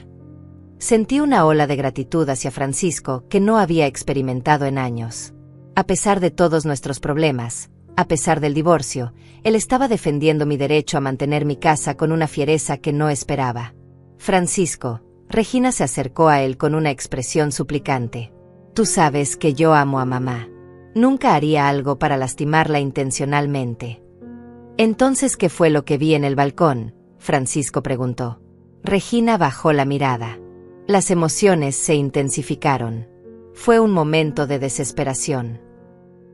Sentí una ola de gratitud hacia Francisco que no había experimentado en años. A pesar de todos nuestros problemas, a pesar del divorcio, él estaba defendiendo mi derecho a mantener mi casa con una fiereza que no esperaba. Francisco, Regina se acercó a él con una expresión suplicante. Tú sabes que yo amo a mamá. Nunca haría algo para lastimarla intencionalmente. Entonces, ¿qué fue lo que vi en el balcón? Francisco preguntó. Regina bajó la mirada. Las emociones se intensificaron. Fue un momento de desesperación.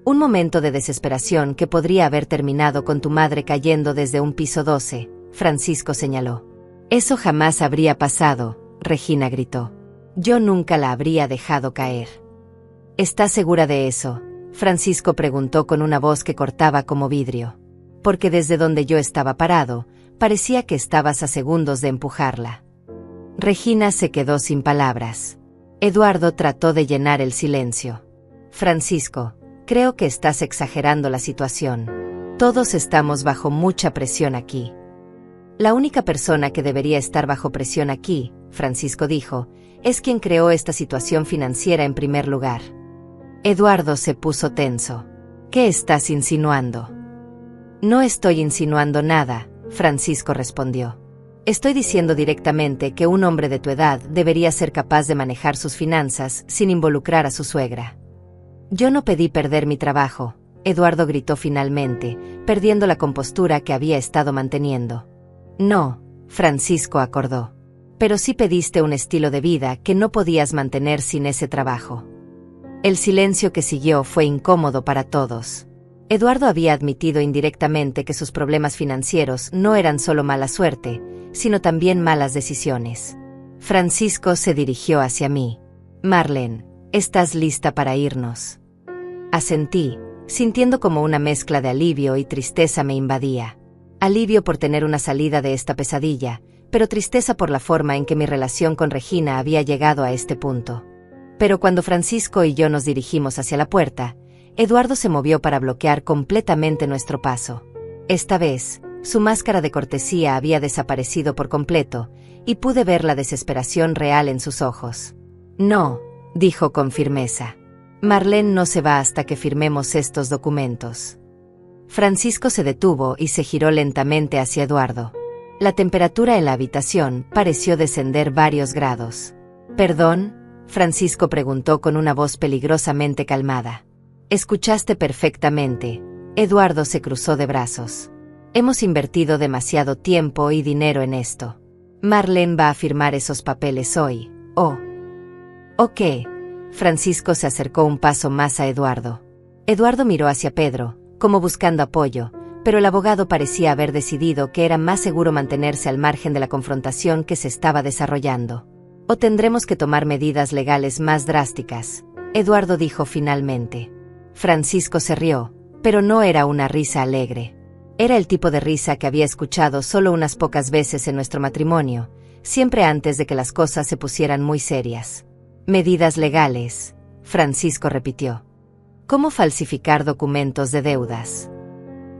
Un momento de desesperación que podría haber terminado con tu madre cayendo desde un piso 12, Francisco señaló. Eso jamás habría pasado, Regina gritó. Yo nunca la habría dejado caer. ¿Estás segura de eso? Francisco preguntó con una voz que cortaba como vidrio. Porque desde donde yo estaba parado, parecía que estabas a segundos de empujarla. Regina se quedó sin palabras. Eduardo trató de llenar el silencio. Francisco, creo que estás exagerando la situación. Todos estamos bajo mucha presión aquí. La única persona que debería estar bajo presión aquí, Francisco dijo, es quien creó esta situación financiera en primer lugar. Eduardo se puso tenso. ¿Qué estás insinuando? No estoy insinuando nada, Francisco respondió. Estoy diciendo directamente que un hombre de tu edad debería ser capaz de manejar sus finanzas sin involucrar a su suegra. Yo no pedí perder mi trabajo, Eduardo gritó finalmente, perdiendo la compostura que había estado manteniendo. No, Francisco acordó. Pero sí pediste un estilo de vida que no podías mantener sin ese trabajo. El silencio que siguió fue incómodo para todos. Eduardo había admitido indirectamente que sus problemas financieros no eran solo mala suerte, sino también malas decisiones. Francisco se dirigió hacia mí. Marlene, ¿estás lista para irnos? Asentí, sintiendo como una mezcla de alivio y tristeza me invadía. Alivio por tener una salida de esta pesadilla, pero tristeza por la forma en que mi relación con Regina había llegado a este punto. Pero cuando Francisco y yo nos dirigimos hacia la puerta, Eduardo se movió para bloquear completamente nuestro paso. Esta vez, su máscara de cortesía había desaparecido por completo, y pude ver la desesperación real en sus ojos. No, dijo con firmeza. Marlene no se va hasta que firmemos estos documentos. Francisco se detuvo y se giró lentamente hacia Eduardo. La temperatura en la habitación pareció descender varios grados. ¿Perdón? Francisco preguntó con una voz peligrosamente calmada. Escuchaste perfectamente. Eduardo se cruzó de brazos. Hemos invertido demasiado tiempo y dinero en esto. Marlene va a firmar esos papeles hoy. ¿O qué? Francisco se acercó un paso más a Eduardo. Eduardo miró hacia Pedro, como buscando apoyo, pero el abogado parecía haber decidido que era más seguro mantenerse al margen de la confrontación que se estaba desarrollando. O tendremos que tomar medidas legales más drásticas, Eduardo dijo finalmente. Francisco se rió, pero no era una risa alegre. Era el tipo de risa que había escuchado solo unas pocas veces en nuestro matrimonio, siempre antes de que las cosas se pusieran muy serias. Medidas legales. Francisco repitió. ¿Cómo falsificar documentos de deudas?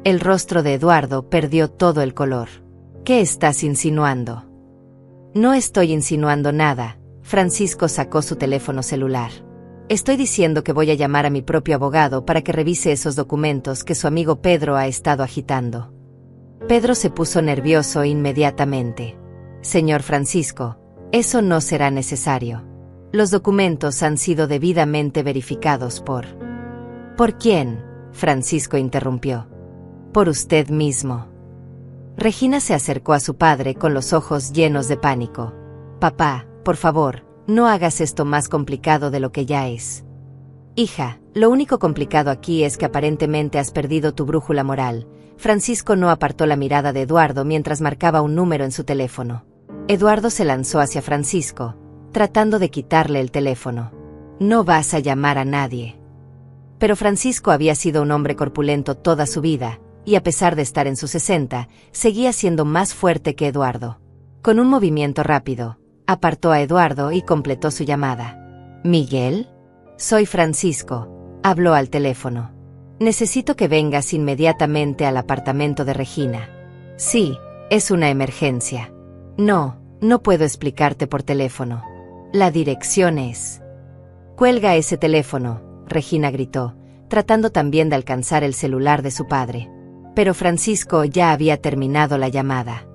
El rostro de Eduardo perdió todo el color. ¿Qué estás insinuando? No estoy insinuando nada. Francisco sacó su teléfono celular. Estoy diciendo que voy a llamar a mi propio abogado para que revise esos documentos que su amigo Pedro ha estado agitando. Pedro se puso nervioso inmediatamente. Señor Francisco, eso no será necesario. Los documentos han sido debidamente verificados por... ¿Por quién? Francisco interrumpió. Por usted mismo. Regina se acercó a su padre con los ojos llenos de pánico. Papá, por favor, no hagas esto más complicado de lo que ya es. Hija, lo único complicado aquí es que aparentemente has perdido tu brújula moral. Francisco no apartó la mirada de Eduardo mientras marcaba un número en su teléfono. Eduardo se lanzó hacia Francisco, tratando de quitarle el teléfono. No vas a llamar a nadie. Pero Francisco había sido un hombre corpulento toda su vida, y a pesar de estar en sus 60, seguía siendo más fuerte que Eduardo. Con un movimiento rápido, apartó a Eduardo y completó su llamada. ¿Miguel? Soy Francisco, habló al teléfono. Necesito que vengas inmediatamente al apartamento de Regina. Sí, es una emergencia. No puedo explicarte por teléfono. La dirección es... Cuelga ese teléfono, Regina gritó, tratando también de alcanzar el celular de su padre. Pero Francisco ya había terminado la llamada.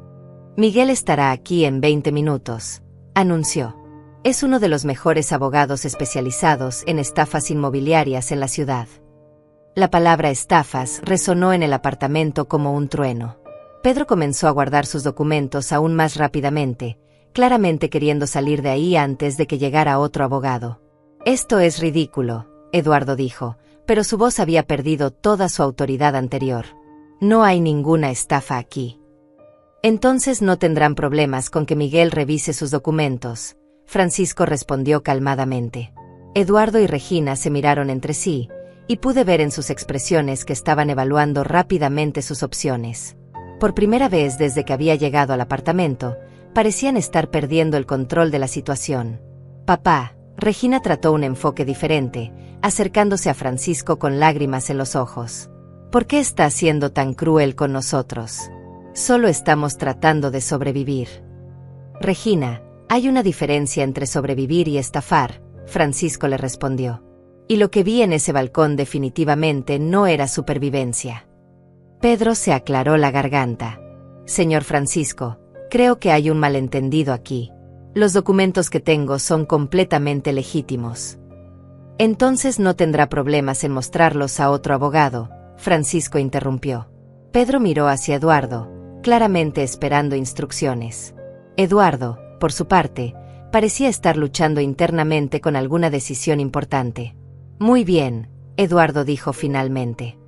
Miguel estará aquí en 20 minutos, anunció. Es uno de los mejores abogados especializados en estafas inmobiliarias en la ciudad. La palabra estafas resonó en el apartamento como un trueno. Pedro comenzó a guardar sus documentos aún más rápidamente, claramente queriendo salir de ahí antes de que llegara otro abogado. Esto es ridículo, Eduardo dijo, pero su voz había perdido toda su autoridad anterior. No hay ninguna estafa aquí. Entonces no tendrán problemas con que Miguel revise sus documentos, Francisco respondió calmadamente. Eduardo y Regina se miraron entre sí, y pude ver en sus expresiones que estaban evaluando rápidamente sus opciones. Por primera vez desde que había llegado al apartamento, parecían estar perdiendo el control de la situación. Papá, Regina trató un enfoque diferente, acercándose a Francisco con lágrimas en los ojos. ¿Por qué está siendo tan cruel con nosotros? Solo estamos tratando de sobrevivir. Regina, hay una diferencia entre sobrevivir y estafar, Francisco le respondió. Y lo que vi en ese balcón definitivamente no era supervivencia. Pedro se aclaró la garganta. Señor Francisco, creo que hay un malentendido aquí. Los documentos que tengo son completamente legítimos. Entonces no tendrá problemas en mostrarlos a otro abogado, Francisco interrumpió. Pedro miró hacia Eduardo, claramente esperando instrucciones. Eduardo, por su parte, parecía estar luchando internamente con alguna decisión importante. Muy bien, Eduardo dijo finalmente.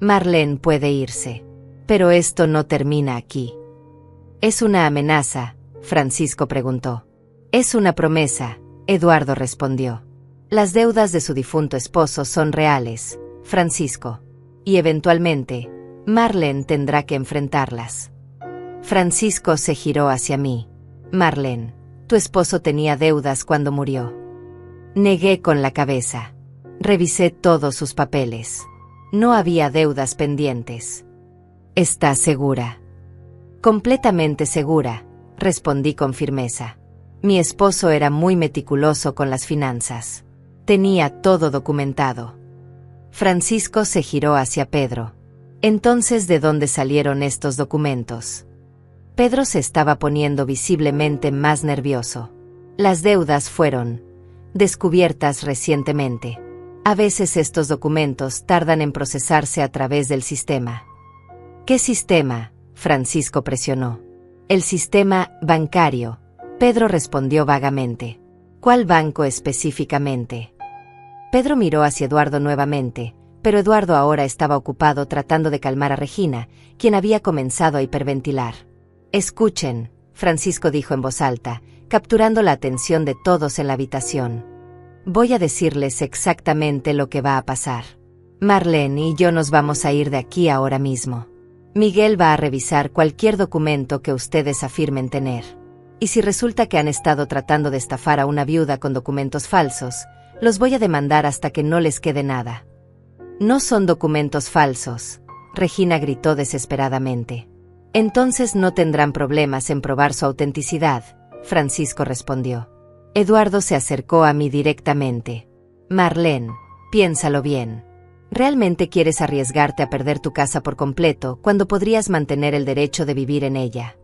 Marlene puede irse. Pero esto no termina aquí. ¿Es una amenaza? Francisco preguntó. Es una promesa, Eduardo respondió. Las deudas de su difunto esposo son reales, Francisco. Y eventualmente, Marlene tendrá que enfrentarlas. Francisco se giró hacia mí. Marlene, tu esposo tenía deudas cuando murió. Negué con la cabeza. Revisé todos sus papeles. No había deudas pendientes. ¿Estás segura? Completamente segura, respondí con firmeza. Mi esposo era muy meticuloso con las finanzas. Tenía todo documentado. Francisco se giró hacia Pedro. Entonces, ¿de dónde salieron estos documentos? Pedro se estaba poniendo visiblemente más nervioso. Las deudas fueron descubiertas recientemente. A veces estos documentos tardan en procesarse a través del sistema. ¿Qué sistema? Francisco presionó. El sistema bancario. Pedro respondió vagamente. ¿Cuál banco específicamente? Pedro miró hacia Eduardo nuevamente, pero Eduardo ahora estaba ocupado tratando de calmar a Regina, quien había comenzado a hiperventilar. Escuchen, Francisco dijo en voz alta, capturando la atención de todos en la habitación. Voy a decirles exactamente lo que va a pasar. Marlene y yo nos vamos a ir de aquí ahora mismo. Miguel va a revisar cualquier documento que ustedes afirmen tener. Y si resulta que han estado tratando de estafar a una viuda con documentos falsos, Los voy a demandar hasta que no les quede nada. No son documentos falsos, Regina gritó desesperadamente. Entonces no tendrán problemas en probar su autenticidad, Francisco respondió. Eduardo se acercó a mí directamente. Marlene, piénsalo bien. ¿Realmente quieres arriesgarte a perder tu casa por completo cuando podrías mantener el derecho de vivir en ella?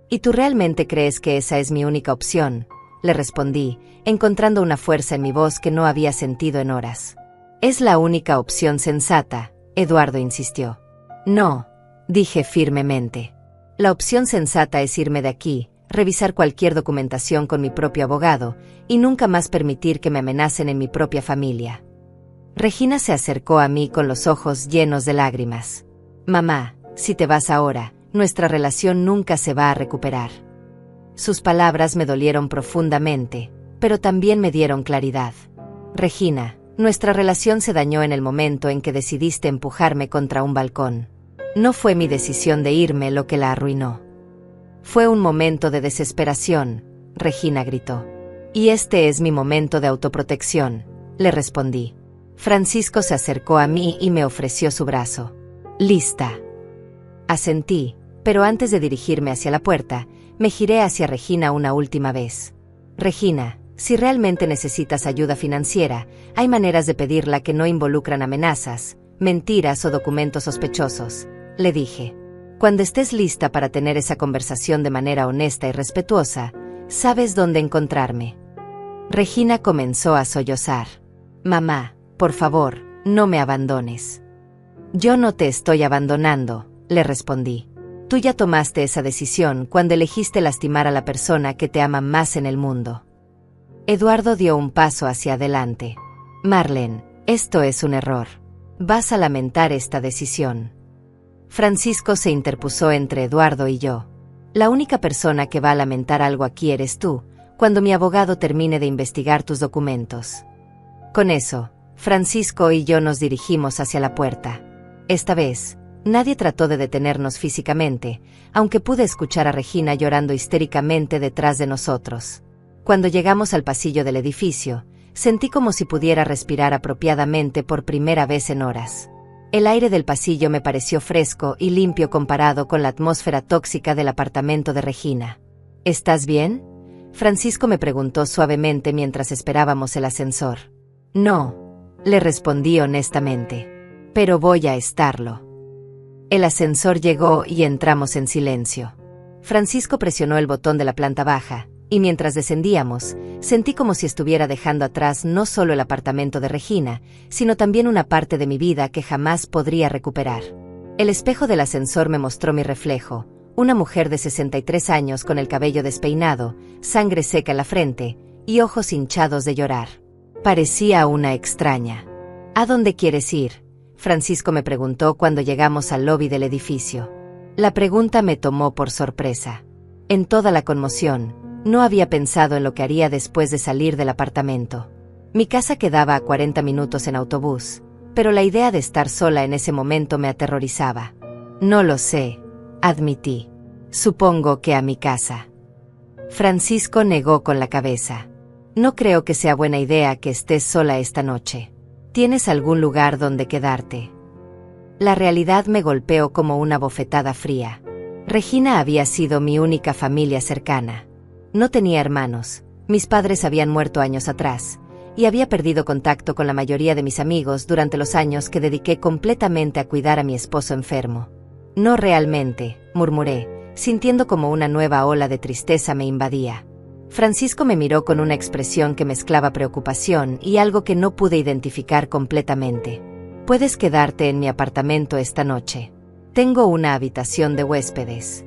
¿Y tú realmente crees que esa es mi única opción?, le respondí, encontrando una fuerza en mi voz que no había sentido en horas. Es la única opción sensata, Eduardo insistió. No, dije firmemente. La opción sensata es irme de aquí, revisar cualquier documentación con mi propio abogado y nunca más permitir que me amenacen en mi propia familia. Regina se acercó a mí con los ojos llenos de lágrimas. Mamá, si te vas ahora, nuestra relación nunca se va a recuperar. Sus palabras me dolieron profundamente, pero también me dieron claridad. Regina, nuestra relación se dañó en el momento en que decidiste empujarme contra un balcón. No fue mi decisión de irme lo que la arruinó. Fue un momento de desesperación, Regina gritó. Y este es mi momento de autoprotección, le respondí. Francisco se acercó a mí y me ofreció su brazo. Lista. Asentí, pero antes de dirigirme hacia la puerta, me giré hacia Regina una última vez. Regina, si realmente necesitas ayuda financiera, hay maneras de pedirla que no involucran amenazas, mentiras o documentos sospechosos, le dije. Cuando estés lista para tener esa conversación de manera honesta y respetuosa, sabes dónde encontrarme. Regina comenzó a sollozar. Mamá, por favor, no me abandones. Yo no te estoy abandonando, le respondí. Tú ya tomaste esa decisión cuando elegiste lastimar a la persona que te ama más en el mundo. Eduardo dio un paso hacia adelante. Marlene, esto es un error. Vas a lamentar esta decisión. Francisco se interpuso entre Eduardo y yo. La única persona que va a lamentar algo aquí eres tú, cuando mi abogado termine de investigar tus documentos. Con eso, Francisco y yo nos dirigimos hacia la puerta. Esta vez, nadie trató de detenernos físicamente, aunque pude escuchar a Regina llorando histéricamente detrás de nosotros. Cuando llegamos al pasillo del edificio, sentí como si pudiera respirar apropiadamente por primera vez en horas. El aire del pasillo me pareció fresco y limpio comparado con la atmósfera tóxica del apartamento de Regina. ¿Estás bien?, Francisco me preguntó suavemente mientras esperábamos el ascensor. No, le respondí honestamente. Pero voy a estarlo. El ascensor llegó y entramos en silencio. Francisco presionó el botón de la planta baja, y mientras descendíamos, sentí como si estuviera dejando atrás no solo el apartamento de Regina, sino también una parte de mi vida que jamás podría recuperar. El espejo del ascensor me mostró mi reflejo, una mujer de 63 años con el cabello despeinado, sangre seca en la frente, y ojos hinchados de llorar. Parecía una extraña. ¿A dónde quieres ir?, Francisco me preguntó cuando llegamos al lobby del edificio. La pregunta me tomó por sorpresa. En toda la conmoción, no había pensado en lo que haría después de salir del apartamento. Mi casa quedaba a 40 minutos en autobús, pero la idea de estar sola en ese momento me aterrorizaba. No lo sé, admití. Supongo que a mi casa. Francisco negó con la cabeza. No creo que sea buena idea que estés sola esta noche. ¿Tienes algún lugar donde quedarte? La realidad me golpeó como una bofetada fría. Regina había sido mi única familia cercana. No tenía hermanos, mis padres habían muerto años atrás, y había perdido contacto con la mayoría de mis amigos durante los años que dediqué completamente a cuidar a mi esposo enfermo. No realmente, murmuré, sintiendo como una nueva ola de tristeza me invadía. Francisco me miró con una expresión que mezclaba preocupación y algo que no pude identificar completamente. Puedes quedarte en mi apartamento esta noche. Tengo una habitación de huéspedes.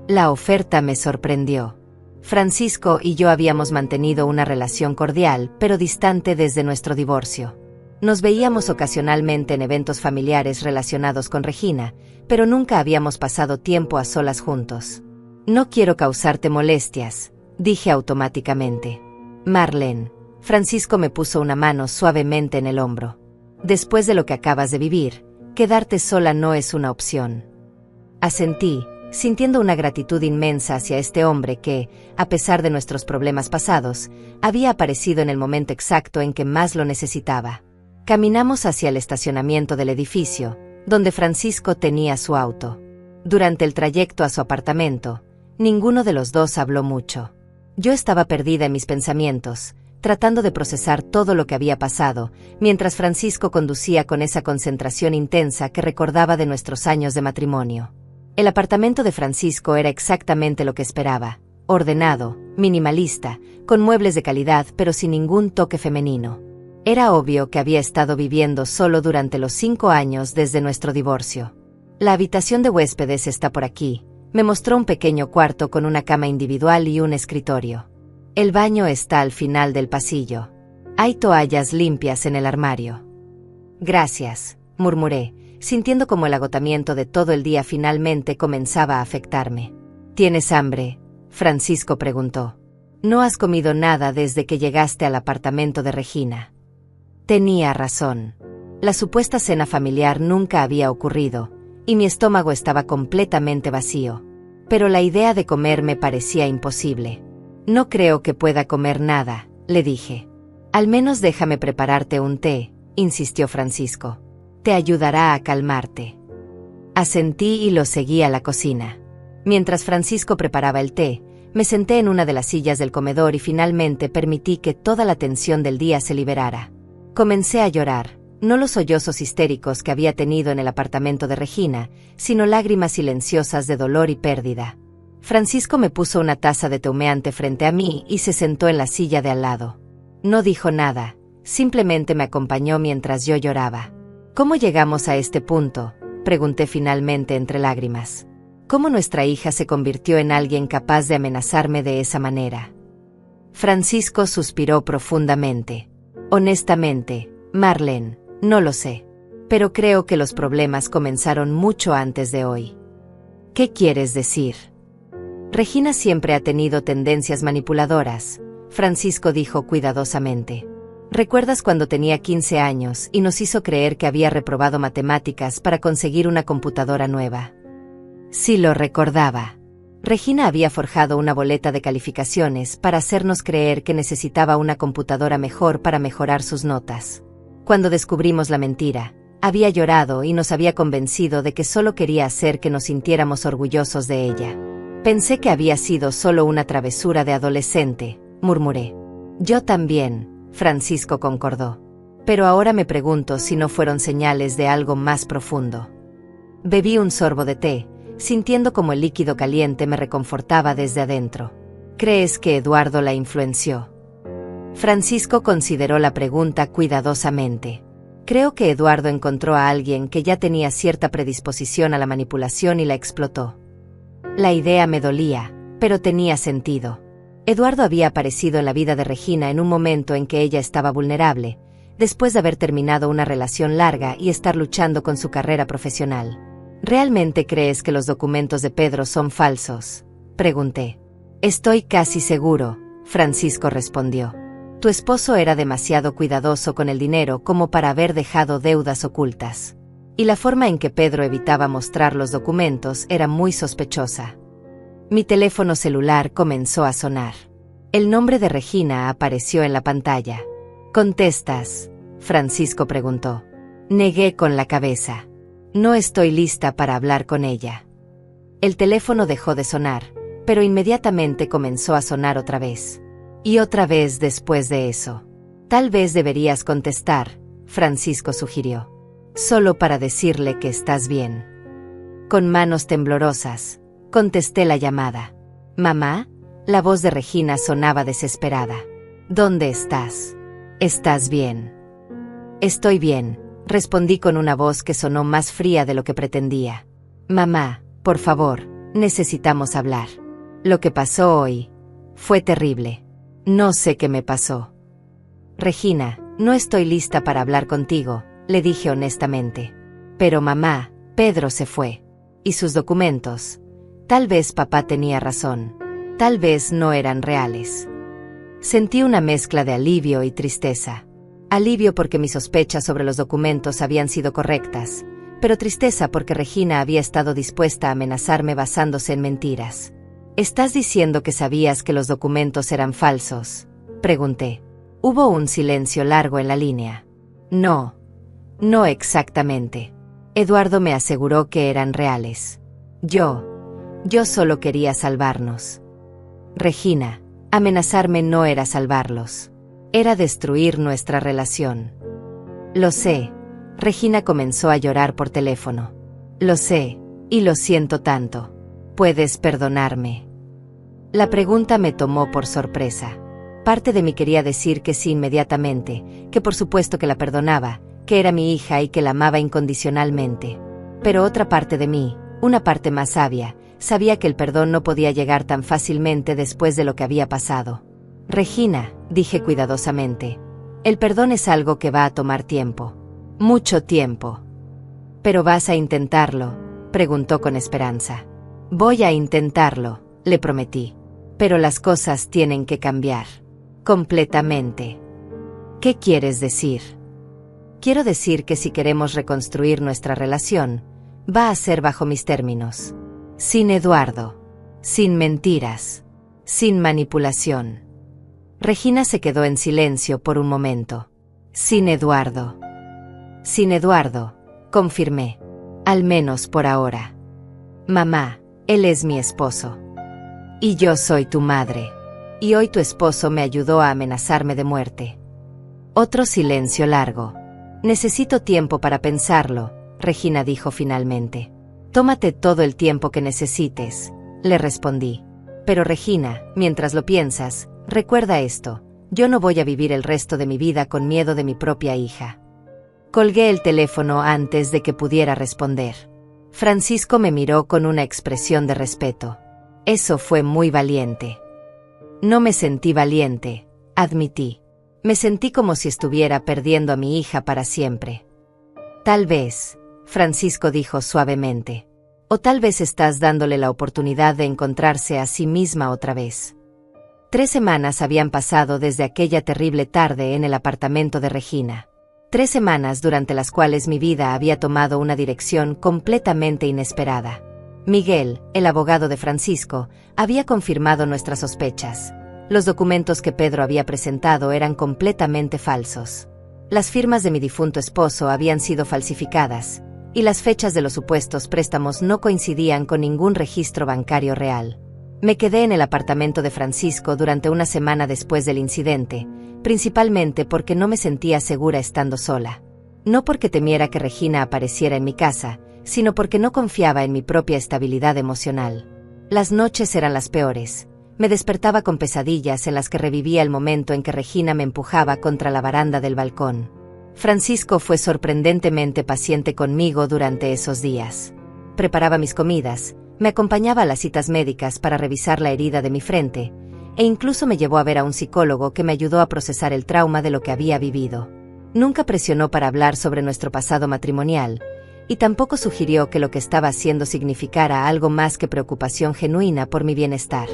La oferta me sorprendió. Francisco y yo habíamos mantenido una relación cordial, pero distante desde nuestro divorcio. Nos veíamos ocasionalmente en eventos familiares relacionados con Regina, pero nunca habíamos pasado tiempo a solas juntos. No quiero causarte molestias, dije automáticamente. Marlene, Francisco me puso una mano suavemente en el hombro. Después de lo que acabas de vivir, quedarte sola no es una opción. Asentí, sintiendo una gratitud inmensa hacia este hombre que, a pesar de nuestros problemas pasados, había aparecido en el momento exacto en que más lo necesitaba. Caminamos hacia el estacionamiento del edificio, donde Francisco tenía su auto. Durante el trayecto a su apartamento, ninguno de los dos habló mucho. Yo estaba perdida en mis pensamientos, tratando de procesar todo lo que había pasado, mientras Francisco conducía con esa concentración intensa que recordaba de nuestros años de matrimonio. El apartamento de Francisco era exactamente lo que esperaba: ordenado, minimalista, con muebles de calidad pero sin ningún toque femenino. Era obvio que había estado viviendo solo durante los 5 años desde nuestro divorcio. La habitación de huéspedes está por aquí. Me mostró un pequeño cuarto con una cama individual y un escritorio. El baño está al final del pasillo. Hay toallas limpias en el armario. Gracias, murmuré, sintiendo como el agotamiento de todo el día finalmente comenzaba a afectarme. ¿Tienes hambre?, Francisco preguntó. No has comido nada desde que llegaste al apartamento de Regina. Tenía razón. La supuesta cena familiar nunca había ocurrido, y mi estómago estaba completamente vacío. Pero la idea de comer me parecía imposible. No creo que pueda comer nada, le dije. Al menos déjame prepararte un té, insistió Francisco. Te ayudará a calmarte. Asentí y lo seguí a la cocina. Mientras Francisco preparaba el té, me senté en una de las sillas del comedor y finalmente permití que toda la tensión del día se liberara. Comencé a llorar, no los sollozos histéricos que había tenido en el apartamento de Regina, sino lágrimas silenciosas de dolor y pérdida. Francisco me puso una taza de té humeante frente a mí y se sentó en la silla de al lado. No dijo nada, simplemente me acompañó mientras yo lloraba. ¿Cómo llegamos a este punto?, pregunté finalmente entre lágrimas. ¿Cómo nuestra hija se convirtió en alguien capaz de amenazarme de esa manera? Francisco suspiró profundamente. Honestamente, Marlene, no lo sé. Pero creo que los problemas comenzaron mucho antes de hoy. ¿Qué quieres decir? Regina siempre ha tenido tendencias manipuladoras, Francisco dijo cuidadosamente. ¿Recuerdas cuando tenía 15 años y nos hizo creer que había reprobado matemáticas para conseguir una computadora nueva? Sí lo recordaba. Regina había forjado una boleta de calificaciones para hacernos creer que necesitaba una computadora mejor para mejorar sus notas. Cuando descubrimos la mentira, había llorado y nos había convencido de que solo quería hacer que nos sintiéramos orgullosos de ella. Pensé que había sido solo una travesura de adolescente, murmuré. Yo también, Francisco concordó. Pero ahora me pregunto si no fueron señales de algo más profundo. Bebí un sorbo de té, sintiendo como el líquido caliente me reconfortaba desde adentro. ¿Crees que Eduardo la influenció? Francisco consideró la pregunta cuidadosamente. Creo que Eduardo encontró a alguien que ya tenía cierta predisposición a la manipulación y la explotó. La idea me dolía, pero tenía sentido. Eduardo había aparecido en la vida de Regina en un momento en que ella estaba vulnerable, después de haber terminado una relación larga y estar luchando con su carrera profesional. ¿Realmente crees que los documentos de Pedro son falsos?, pregunté. Estoy casi seguro, Francisco respondió. Tu esposo era demasiado cuidadoso con el dinero como para haber dejado deudas ocultas. Y la forma en que Pedro evitaba mostrar los documentos era muy sospechosa. Mi teléfono celular comenzó a sonar. El nombre de Regina apareció en la pantalla. ¿Contestas?, Francisco preguntó. Negué con la cabeza. No estoy lista para hablar con ella. El teléfono dejó de sonar, pero inmediatamente comenzó a sonar otra vez. Y otra vez después de eso. Tal vez deberías contestar, Francisco sugirió. Solo para decirle que estás bien. Con manos temblorosas, contesté la llamada. ¿Mamá? La voz de Regina sonaba desesperada. ¿Dónde estás? ¿Estás bien? Estoy bien, respondí con una voz que sonó más fría de lo que pretendía. Mamá, por favor, necesitamos hablar. Lo que pasó hoy fue terrible. No sé qué me pasó. Regina, no estoy lista para hablar contigo, le dije honestamente. Pero mamá, Pedro se fue. ¿Y sus documentos? Tal vez papá tenía razón. Tal vez no eran reales. Sentí una mezcla de alivio y tristeza. Alivio porque mis sospechas sobre los documentos habían sido correctas, pero tristeza porque Regina había estado dispuesta a amenazarme basándose en mentiras. ¿Estás diciendo que sabías que los documentos eran falsos?, pregunté. Hubo un silencio largo en la línea. No exactamente. Eduardo me aseguró que eran reales. Yo solo quería salvarnos. Regina, amenazarme no era salvarlos. Era destruir nuestra relación. Lo sé. Regina comenzó a llorar por teléfono. Lo sé, y lo siento tanto. ¿Puedes perdonarme? La pregunta me tomó por sorpresa. Parte de mí quería decir que sí inmediatamente, que por supuesto que la perdonaba, que era mi hija y que la amaba incondicionalmente. Pero otra parte de mí, una parte más sabia, sabía que el perdón no podía llegar tan fácilmente después de lo que había pasado. Regina, dije cuidadosamente, el perdón es algo que va a tomar tiempo. Mucho tiempo. ¿Pero vas a intentarlo?, preguntó con esperanza. Voy a intentarlo, le prometí. Pero las cosas tienen que cambiar. Completamente. ¿Qué quieres decir? Quiero decir que si queremos reconstruir nuestra relación, va a ser bajo mis términos. Sin Eduardo. Sin mentiras. Sin manipulación. Regina se quedó en silencio por un momento. Sin Eduardo. Sin Eduardo, confirmé. Al menos por ahora. Mamá, él es mi esposo. Y yo soy tu madre. Y hoy tu esposo me ayudó a amenazarme de muerte. Otro silencio largo. Necesito tiempo para pensarlo, Regina dijo finalmente. Tómate todo el tiempo que necesites, le respondí. Pero Regina, mientras lo piensas, recuerda esto, yo no voy a vivir el resto de mi vida con miedo de mi propia hija. Colgué el teléfono antes de que pudiera responder. Francisco me miró con una expresión de respeto. Eso fue muy valiente. No me sentí valiente, admití. Me sentí como si estuviera perdiendo a mi hija para siempre. Tal vez, Francisco dijo suavemente. O tal vez estás dándole la oportunidad de encontrarse a sí misma otra vez. 3 semanas habían pasado desde aquella terrible tarde en el apartamento de Regina. 3 semanas durante las cuales mi vida había tomado una dirección completamente inesperada. Miguel, el abogado de Francisco, había confirmado nuestras sospechas. Los documentos que Pedro había presentado eran completamente falsos. Las firmas de mi difunto esposo habían sido falsificadas, y las fechas de los supuestos préstamos no coincidían con ningún registro bancario real. Me quedé en el apartamento de Francisco durante una semana después del incidente, principalmente porque no me sentía segura estando sola. No porque temiera que Regina apareciera en mi casa, sino porque no confiaba en mi propia estabilidad emocional. Las noches eran las peores. Me despertaba con pesadillas en las que revivía el momento en que Regina me empujaba contra la baranda del balcón. Francisco fue sorprendentemente paciente conmigo durante esos días. Preparaba mis comidas, me acompañaba a las citas médicas para revisar la herida de mi frente, e incluso me llevó a ver a un psicólogo que me ayudó a procesar el trauma de lo que había vivido. Nunca presionó para hablar sobre nuestro pasado matrimonial, y tampoco sugirió que lo que estaba haciendo significara algo más que preocupación genuina por mi bienestar.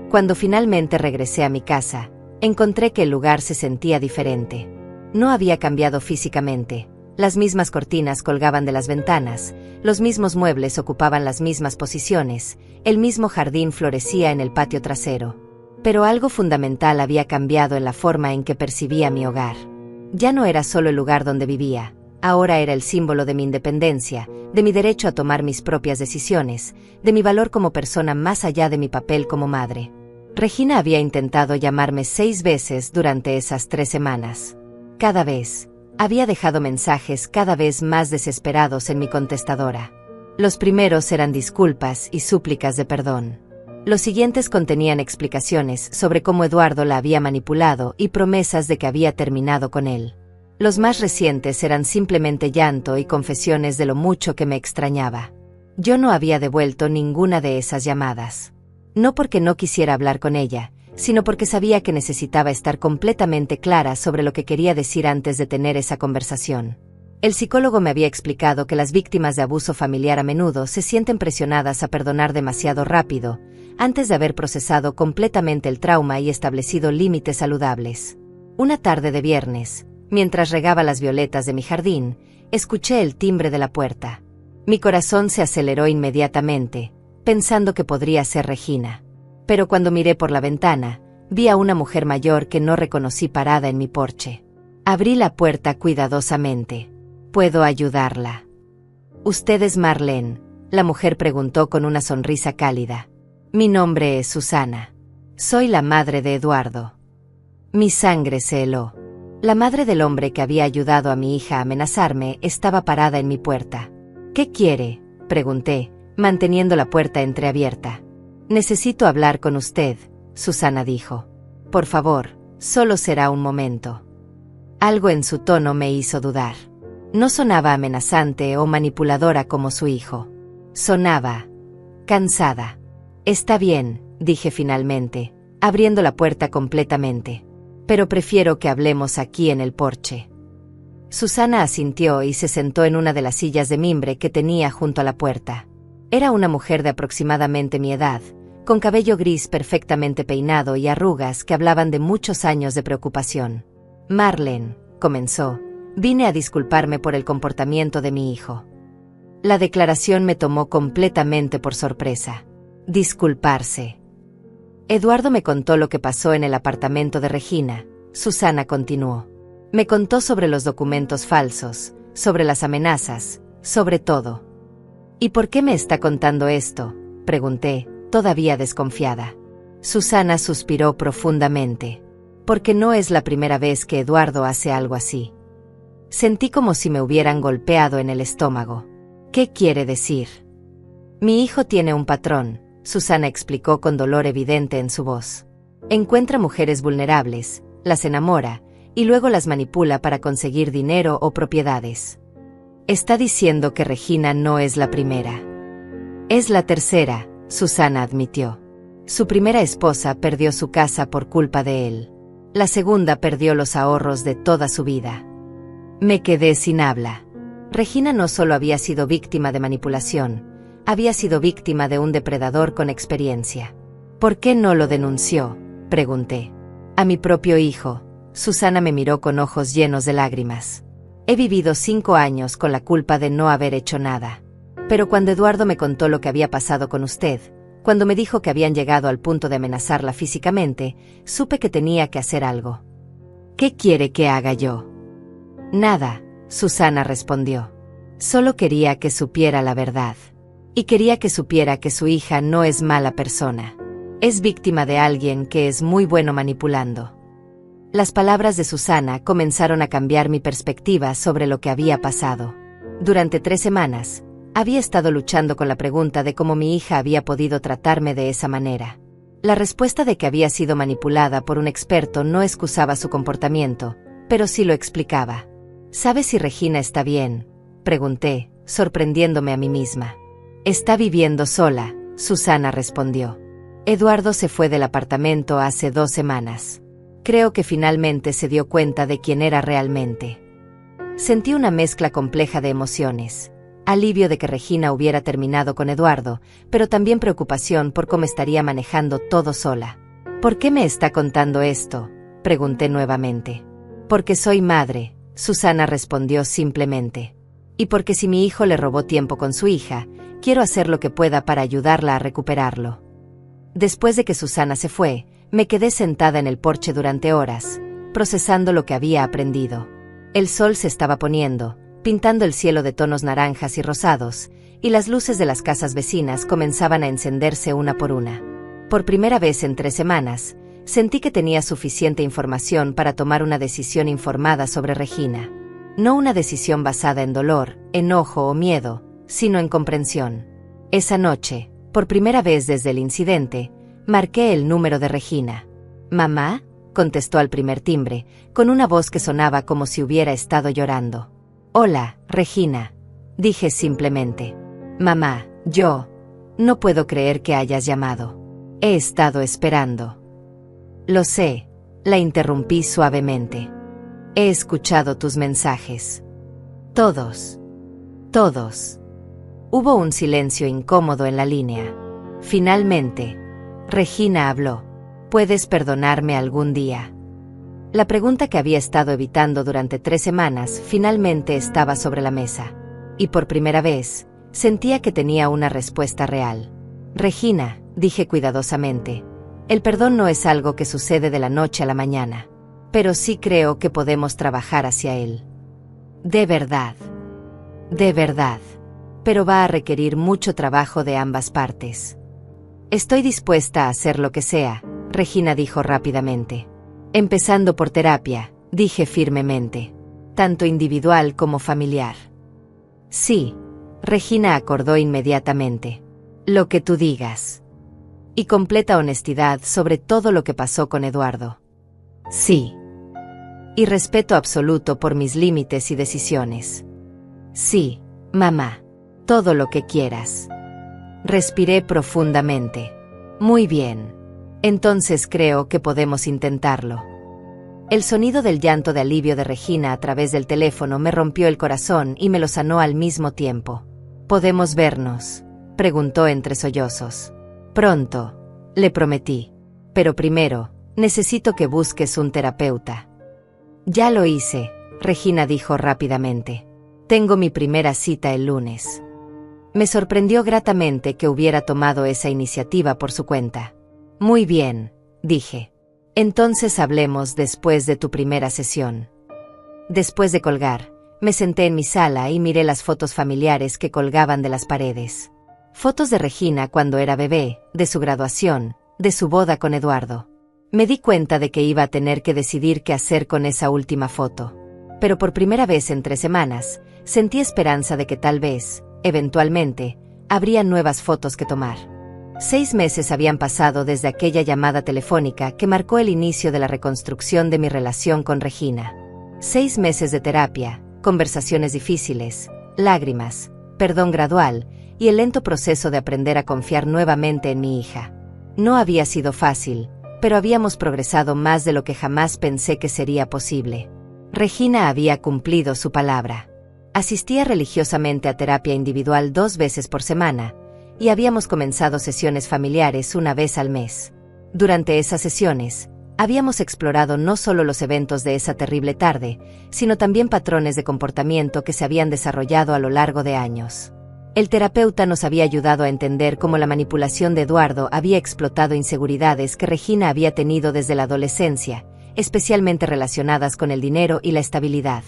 Cuando finalmente regresé a mi casa, encontré que el lugar se sentía diferente. No había cambiado físicamente. Las mismas cortinas colgaban de las ventanas, los mismos muebles ocupaban las mismas posiciones, el mismo jardín florecía en el patio trasero. Pero algo fundamental había cambiado en la forma en que percibía mi hogar. Ya no era solo el lugar donde vivía. Ahora era el símbolo de mi independencia, de mi derecho a tomar mis propias decisiones, de mi valor como persona más allá de mi papel como madre. Regina había intentado llamarme 6 veces durante esas 3 semanas. Cada vez, había dejado mensajes cada vez más desesperados en mi contestadora. Los primeros eran disculpas y súplicas de perdón. Los siguientes contenían explicaciones sobre cómo Eduardo la había manipulado y promesas de que había terminado con él. Los más recientes eran simplemente llanto y confesiones de lo mucho que me extrañaba. Yo no había devuelto ninguna de esas llamadas. No porque no quisiera hablar con ella, sino porque sabía que necesitaba estar completamente clara sobre lo que quería decir antes de tener esa conversación. El psicólogo me había explicado que las víctimas de abuso familiar a menudo se sienten presionadas a perdonar demasiado rápido, antes de haber procesado completamente el trauma y establecido límites saludables. Una tarde de viernes, mientras regaba las violetas de mi jardín, escuché el timbre de la puerta. Mi corazón se aceleró inmediatamente, pensando que podría ser Regina. Pero cuando miré por la ventana, vi a una mujer mayor que no reconocí parada en mi porche. Abrí la puerta cuidadosamente. ¿Puedo ayudarla? ¿Usted es Marlene?, la mujer preguntó con una sonrisa cálida. Mi nombre es Susana. Soy la madre de Eduardo. Mi sangre se heló. La madre del hombre que había ayudado a mi hija a amenazarme estaba parada en mi puerta. ¿Qué quiere?, pregunté, manteniendo la puerta entreabierta. Necesito hablar con usted, Susana dijo. Por favor, solo será un momento. Algo en su tono me hizo dudar. No sonaba amenazante o manipuladora como su hijo. Sonaba cansada. Está bien, dije finalmente, abriendo la puerta completamente. Pero prefiero que hablemos aquí en el porche. Susana asintió y se sentó en una de las sillas de mimbre que tenía junto a la puerta. Era una mujer de aproximadamente mi edad, con cabello gris perfectamente peinado y arrugas que hablaban de muchos años de preocupación. Marlene, comenzó, vine a disculparme por el comportamiento de mi hijo. La declaración me tomó completamente por sorpresa. Disculparse. Eduardo me contó lo que pasó en el apartamento de Regina, Susana continuó. Me contó sobre los documentos falsos, sobre las amenazas, sobre todo. ¿Y por qué me está contando esto?, pregunté, todavía desconfiada. Susana suspiró profundamente. Porque no es la primera vez que Eduardo hace algo así. Sentí como si me hubieran golpeado en el estómago. ¿Qué quiere decir? Mi hijo tiene un patrón, Susana explicó con dolor evidente en su voz. Encuentra mujeres vulnerables, las enamora, y luego las manipula para conseguir dinero o propiedades. Está diciendo que Regina no es la primera. Es la tercera, Susana admitió. Su primera esposa perdió su casa por culpa de él. La segunda perdió los ahorros de toda su vida. Me quedé sin habla. Regina no solo había sido víctima de manipulación, había sido víctima de un depredador con experiencia. ¿Por qué no lo denunció?, pregunté. A mi propio hijo. Susana me miró con ojos llenos de lágrimas. He vivido 5 años con la culpa de no haber hecho nada. Pero cuando Eduardo me contó lo que había pasado con usted, cuando me dijo que habían llegado al punto de amenazarla físicamente, supe que tenía que hacer algo. ¿Qué quiere que haga yo? Nada, Susana respondió. Solo quería que supiera la verdad. Y quería que supiera que su hija no es mala persona. Es víctima de alguien que es muy bueno manipulando. Las palabras de Susana comenzaron a cambiar mi perspectiva sobre lo que había pasado. Durante 3 semanas, había estado luchando con la pregunta de cómo mi hija había podido tratarme de esa manera. La respuesta de que había sido manipulada por un experto no excusaba su comportamiento, pero sí lo explicaba. ¿Sabes si Regina está bien?, pregunté, sorprendiéndome a mí misma. Está viviendo sola, Susana respondió. Eduardo se fue del apartamento hace 2 semanas. Creo que finalmente se dio cuenta de quién era realmente. Sentí una mezcla compleja de emociones. Alivio de que Regina hubiera terminado con Eduardo, pero también preocupación por cómo estaría manejando todo sola. ¿Por qué me está contando esto?, pregunté nuevamente. Porque soy madre, Susana respondió simplemente. Y porque si mi hijo le robó tiempo con su hija, quiero hacer lo que pueda para ayudarla a recuperarlo. Después de que Susana se fue, me quedé sentada en el porche durante horas, procesando lo que había aprendido. El sol se estaba poniendo, pintando el cielo de tonos naranjas y rosados, y las luces de las casas vecinas comenzaban a encenderse una por una. Por primera vez en 3 semanas, sentí que tenía suficiente información para tomar una decisión informada sobre Regina. No una decisión basada en dolor, enojo o miedo, sino en comprensión. Esa noche, por primera vez desde el incidente, marqué el número de Regina. «¿Mamá?», contestó al primer timbre, con una voz que sonaba como si hubiera estado llorando. «Hola, Regina», dije simplemente. «Mamá, yo. No puedo creer que hayas llamado. He estado esperando». «Lo sé», la interrumpí suavemente. «He escuchado tus mensajes. Todos. Todos». Hubo un silencio incómodo en la línea. Finalmente, Regina habló. «¿Puedes perdonarme algún día?». La pregunta que había estado evitando durante 3 semanas finalmente estaba sobre la mesa. Y por primera vez, Sentía que tenía una respuesta real. Regina, dije cuidadosamente, el perdón no es algo que sucede de la noche a la mañana, pero sí creo que podemos trabajar hacia él. De verdad. De verdad. Pero va a requerir mucho trabajo de ambas partes. Estoy dispuesta a hacer lo que sea, Regina dijo rápidamente. Empezando por terapia, dije firmemente. Tanto individual como familiar. Sí, Regina acordó inmediatamente. Lo que tú digas. Y completa honestidad sobre todo lo que pasó con Eduardo. Sí. Y respeto absoluto por mis límites y decisiones. Sí, mamá. Todo lo que quieras. Respiré profundamente. Muy bien. Entonces creo que podemos intentarlo. El sonido del llanto de alivio de Regina a través del teléfono me rompió el corazón y me lo sanó al mismo tiempo. ¿Podemos vernos?, preguntó entre sollozos. Pronto, le prometí. Pero primero, necesito que busques un terapeuta. Ya lo hice, Regina dijo rápidamente. Tengo mi primera cita el lunes. Me sorprendió gratamente que hubiera tomado esa iniciativa por su cuenta. Muy bien, dije. Entonces hablemos después de tu primera sesión. Después de colgar, me senté en mi sala y miré las fotos familiares que colgaban de las paredes. Fotos de Regina cuando era bebé, de su graduación, de su boda con Eduardo. Me di cuenta de que iba a tener que decidir qué hacer con esa última foto. Pero por primera vez en 3 semanas, sentí esperanza de que tal vez, eventualmente, habría nuevas fotos que tomar. 6 meses habían pasado desde aquella llamada telefónica que marcó el inicio de la reconstrucción de mi relación con Regina. 6 meses de terapia, conversaciones difíciles, lágrimas, perdón gradual y el lento proceso de aprender a confiar nuevamente en mi hija. No había sido fácil, pero habíamos progresado más de lo que jamás pensé que sería posible. Regina había cumplido su palabra. Asistía religiosamente a terapia individual 2 veces por semana, y habíamos comenzado sesiones familiares 1 vez al mes. Durante esas sesiones, habíamos explorado no solo los eventos de esa terrible tarde, sino también patrones de comportamiento que se habían desarrollado a lo largo de años. El terapeuta nos había ayudado a entender cómo la manipulación de Eduardo había explotado inseguridades que Regina había tenido desde la adolescencia, especialmente relacionadas con el dinero y la estabilidad.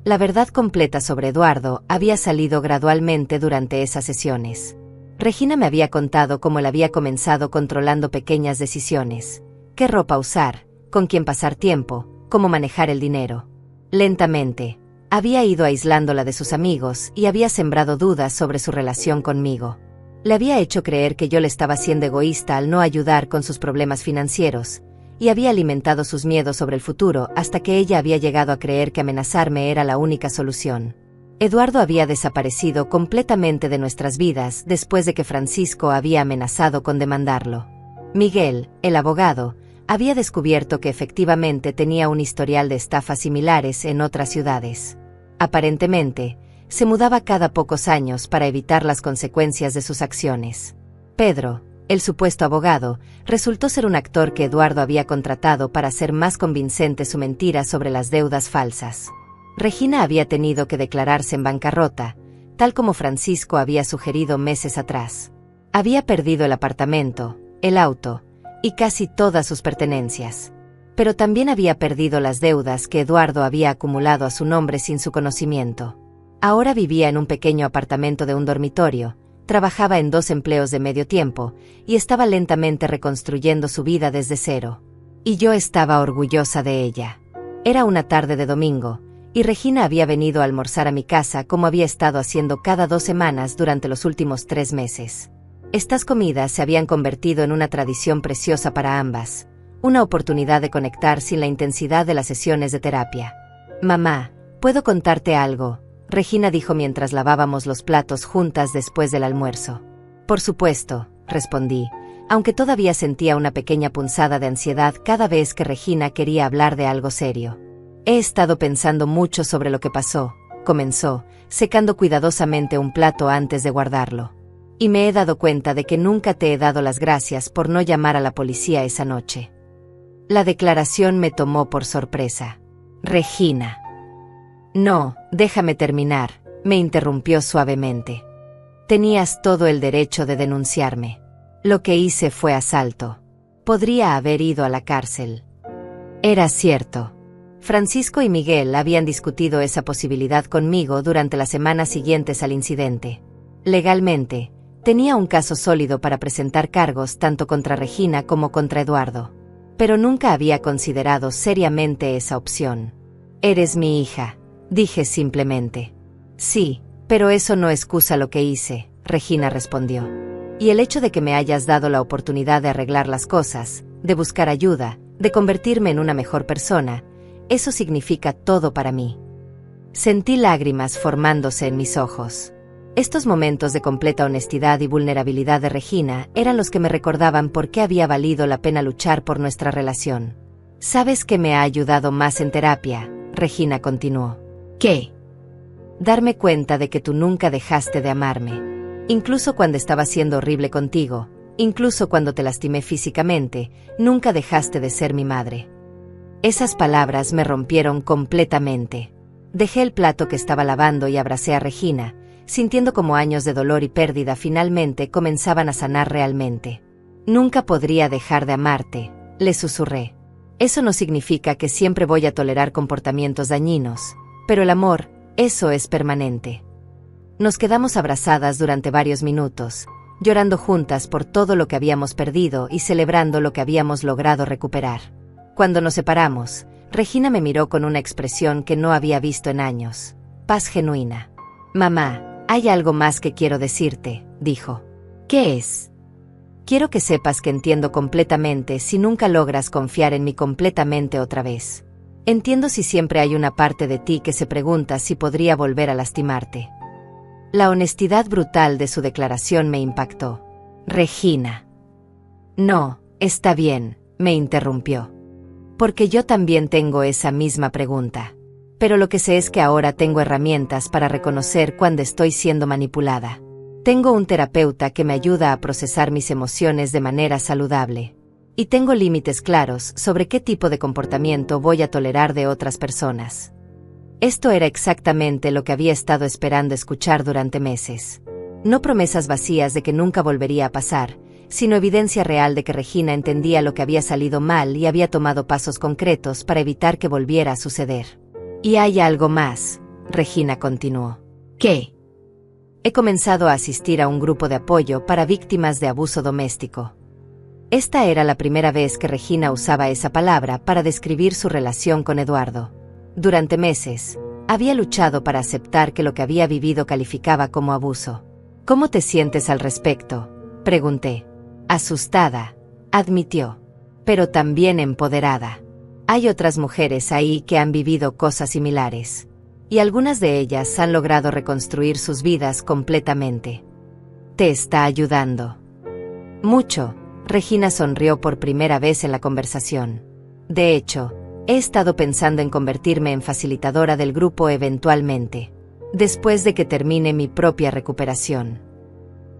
La verdad completa sobre Eduardo había salido gradualmente durante esas sesiones. Regina me había contado cómo él había comenzado controlando pequeñas decisiones. Qué ropa usar, con quién pasar tiempo, cómo manejar el dinero. Lentamente, había ido aislándola de sus amigos y había sembrado dudas sobre su relación conmigo. Le había hecho creer que yo le estaba siendo egoísta al no ayudar con sus problemas financieros, y había alimentado sus miedos sobre el futuro hasta que ella había llegado a creer que amenazarme era la única solución. Eduardo había desaparecido completamente de nuestras vidas después de que Francisco había amenazado con demandarlo. Miguel, el abogado, había descubierto que efectivamente tenía un historial de estafas similares en otras ciudades. Aparentemente, se mudaba cada pocos años para evitar las consecuencias de sus acciones. Pedro, el supuesto abogado, resultó ser un actor que Eduardo había contratado para hacer más convincente su mentira sobre las deudas falsas. Regina había tenido que declararse en bancarrota, tal como Francisco había sugerido meses atrás. Había perdido el apartamento, el auto, y casi todas sus pertenencias. Pero también había perdido las deudas que Eduardo había acumulado a su nombre sin su conocimiento. Ahora vivía en un pequeño apartamento de un dormitorio, trabajaba en 2 empleos de medio tiempo, y estaba lentamente reconstruyendo su vida desde cero. Y yo estaba orgullosa de ella. Era una tarde de domingo, y Regina había venido a almorzar a mi casa como había estado haciendo cada 2 semanas durante los últimos 3 meses. Estas comidas se habían convertido en una tradición preciosa para ambas, una oportunidad de conectar sin la intensidad de las sesiones de terapia. Mamá, ¿puedo contarte algo?, Regina dijo mientras lavábamos los platos juntas después del almuerzo. Por supuesto, respondí, aunque todavía sentía una pequeña punzada de ansiedad cada vez que Regina quería hablar de algo serio. He estado pensando mucho sobre lo que pasó, comenzó, secando cuidadosamente un plato antes de guardarlo. Y me he dado cuenta de que nunca te he dado las gracias por no llamar a la policía esa noche. La declaración me tomó por sorpresa. Regina. No, déjame terminar, me interrumpió suavemente. Tenías todo el derecho de denunciarme. Lo que hice fue asalto. Podría haber ido a la cárcel. Era cierto. Francisco y Miguel habían discutido esa posibilidad conmigo durante las semanas siguientes al incidente. Legalmente, tenía un caso sólido para presentar cargos tanto contra Regina como contra Eduardo. Pero nunca había considerado seriamente esa opción. Eres mi hija, dije simplemente. Sí, pero eso no excusa lo que hice, Regina respondió. Y el hecho de que me hayas dado la oportunidad de arreglar las cosas, de buscar ayuda, de convertirme en una mejor persona, eso significa todo para mí. Sentí lágrimas formándose en mis ojos. Estos momentos de completa honestidad y vulnerabilidad de Regina eran los que me recordaban por qué había valido la pena luchar por nuestra relación. ¿Sabes qué me ha ayudado más en terapia?, Regina continuó. ¿Qué? Darme cuenta de que tú nunca dejaste de amarme. Incluso cuando estaba siendo horrible contigo, incluso cuando te lastimé físicamente, nunca dejaste de ser mi madre. Esas palabras me rompieron completamente. Dejé el plato que estaba lavando y abracé a Regina, sintiendo como años de dolor y pérdida finalmente comenzaban a sanar realmente. Nunca podría dejar de amarte, le susurré. Eso no significa que siempre voy a tolerar comportamientos dañinos, pero el amor, eso es permanente. Nos quedamos abrazadas durante varios minutos, llorando juntas por todo lo que habíamos perdido y celebrando lo que habíamos logrado recuperar. Cuando nos separamos, Regina me miró con una expresión que no había visto en años. Paz genuina. Mamá, hay algo más que quiero decirte, dijo. ¿Qué es? Quiero que sepas que entiendo completamente si nunca logras confiar en mí completamente otra vez. Entiendo si siempre hay una parte de ti que se pregunta si podría volver a lastimarte. La honestidad brutal de su declaración me impactó. Regina. No, está bien, me interrumpió. Porque yo también tengo esa misma pregunta. Pero lo que sé es que ahora tengo herramientas para reconocer cuando estoy siendo manipulada. Tengo un terapeuta que me ayuda a procesar mis emociones de manera saludable. Y tengo límites claros sobre qué tipo de comportamiento voy a tolerar de otras personas. Esto era exactamente lo que había estado esperando escuchar durante meses. No promesas vacías de que nunca volvería a pasar, sino evidencia real de que Regina entendía lo que había salido mal y había tomado pasos concretos para evitar que volviera a suceder. Y hay algo más, Regina continuó. ¿Qué? He comenzado a asistir a un grupo de apoyo para víctimas de abuso doméstico. Esta era la primera vez que Regina usaba esa palabra para describir su relación con Eduardo. Durante meses, había luchado para aceptar que lo que había vivido calificaba como abuso. ¿Cómo te sientes al respecto?, pregunté. Asustada, admitió, pero también empoderada. Hay otras mujeres ahí que han vivido cosas similares. Y algunas de ellas han logrado reconstruir sus vidas completamente. ¿Te está ayudando? Mucho, Regina sonrió por primera vez en la conversación. De hecho, he estado pensando en convertirme en facilitadora del grupo eventualmente, después de que termine mi propia recuperación.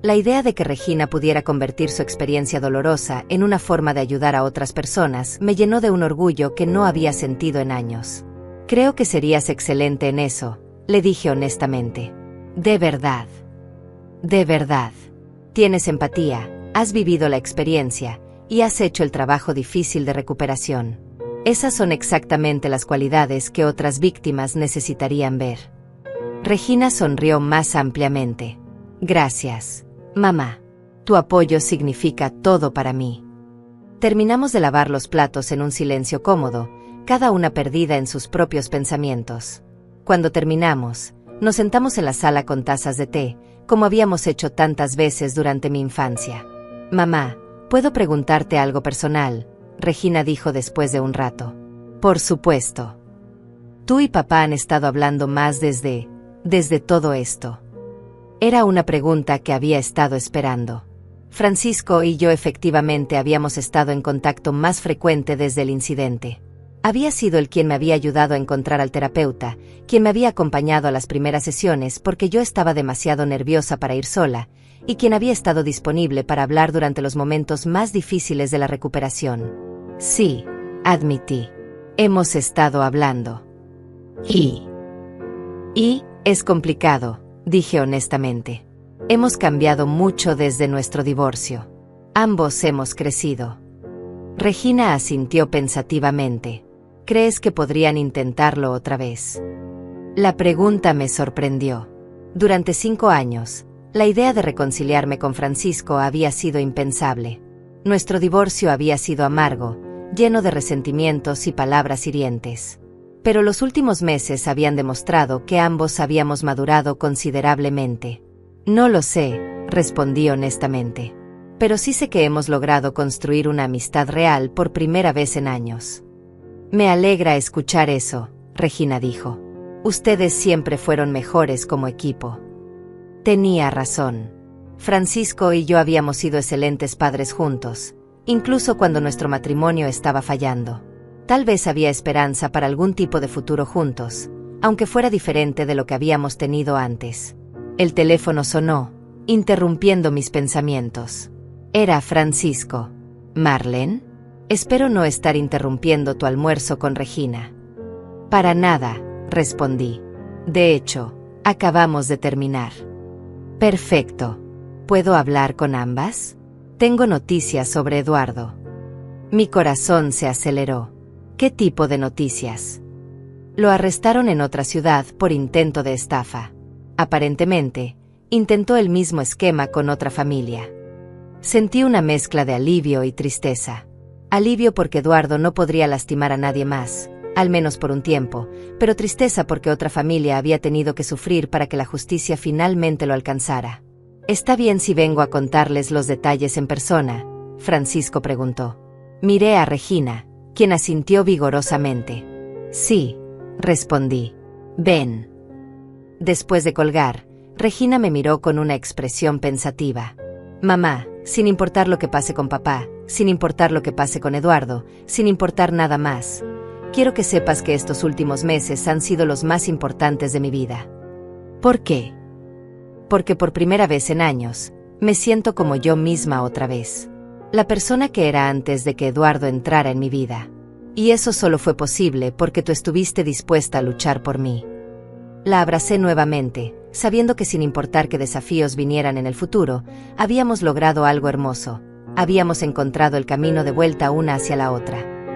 La idea de que Regina pudiera convertir su experiencia dolorosa en una forma de ayudar a otras personas me llenó de un orgullo que no había sentido en años. Creo que serías excelente en eso, le dije honestamente. De verdad. De verdad. Tienes empatía, has vivido la experiencia, y has hecho el trabajo difícil de recuperación. Esas son exactamente las cualidades que otras víctimas necesitarían ver. Regina sonrió más ampliamente. Gracias, mamá. Tu apoyo significa todo para mí. Terminamos de lavar los platos en un silencio cómodo, cada una perdida en sus propios pensamientos. Cuando terminamos, nos sentamos en la sala con tazas de té, como habíamos hecho tantas veces durante mi infancia. Mamá, ¿puedo preguntarte algo personal?, Regina dijo después de un rato. Por supuesto. Tú y papá han estado hablando más desde todo esto. Era una pregunta que había estado esperando. Francisco y yo efectivamente habíamos estado en contacto más frecuente desde el incidente. Había sido él quien me había ayudado a encontrar al terapeuta, quien me había acompañado a las primeras sesiones porque yo estaba demasiado nerviosa para ir sola, y quien había estado disponible para hablar durante los momentos más difíciles de la recuperación. Sí, admití. Hemos estado hablando. Y es complicado, dije honestamente. Hemos cambiado mucho desde nuestro divorcio. Ambos hemos crecido. Regina asintió pensativamente. ¿Crees que podrían intentarlo otra vez? La pregunta me sorprendió. Durante 5 años, la idea de reconciliarme con Francisco había sido impensable. Nuestro divorcio había sido amargo, lleno de resentimientos y palabras hirientes. Pero los últimos meses habían demostrado que ambos habíamos madurado considerablemente. No lo sé, respondí honestamente. Pero sí sé que hemos logrado construir una amistad real por primera vez en años. Me alegra escuchar eso, Regina dijo. Ustedes siempre fueron mejores como equipo. Tenía razón. Francisco y yo habíamos sido excelentes padres juntos, incluso cuando nuestro matrimonio estaba fallando. Tal vez había esperanza para algún tipo de futuro juntos, aunque fuera diferente de lo que habíamos tenido antes. El teléfono sonó, interrumpiendo mis pensamientos. Era Francisco. ¿Marlene? Espero no estar interrumpiendo tu almuerzo con Regina. Para nada, respondí. De hecho, acabamos de terminar. Perfecto. ¿Puedo hablar con ambas? Tengo noticias sobre Eduardo. Mi corazón se aceleró. ¿Qué tipo de noticias? Lo arrestaron en otra ciudad por intento de estafa. Aparentemente, intentó el mismo esquema con otra familia. Sentí una mezcla de alivio y tristeza. Alivio porque Eduardo no podría lastimar a nadie más, al menos por un tiempo, pero tristeza porque otra familia había tenido que sufrir para que la justicia finalmente lo alcanzara. ¿Está bien si vengo a contarles los detalles en persona?, Francisco preguntó. Miré a Regina, quien asintió vigorosamente. Sí, respondí. Ven. Después de colgar, Regina me miró con una expresión pensativa. Mamá, sin importar lo que pase con papá, sin importar lo que pase con Eduardo, sin importar nada más, quiero que sepas que estos últimos meses han sido los más importantes de mi vida. ¿Por qué? Porque por primera vez en años, me siento como yo misma otra vez. La persona que era antes de que Eduardo entrara en mi vida. Y eso solo fue posible porque tú estuviste dispuesta a luchar por mí. La abracé nuevamente, sabiendo que sin importar qué desafíos vinieran en el futuro, habíamos logrado algo hermoso. Habíamos encontrado el camino de vuelta una hacia la otra.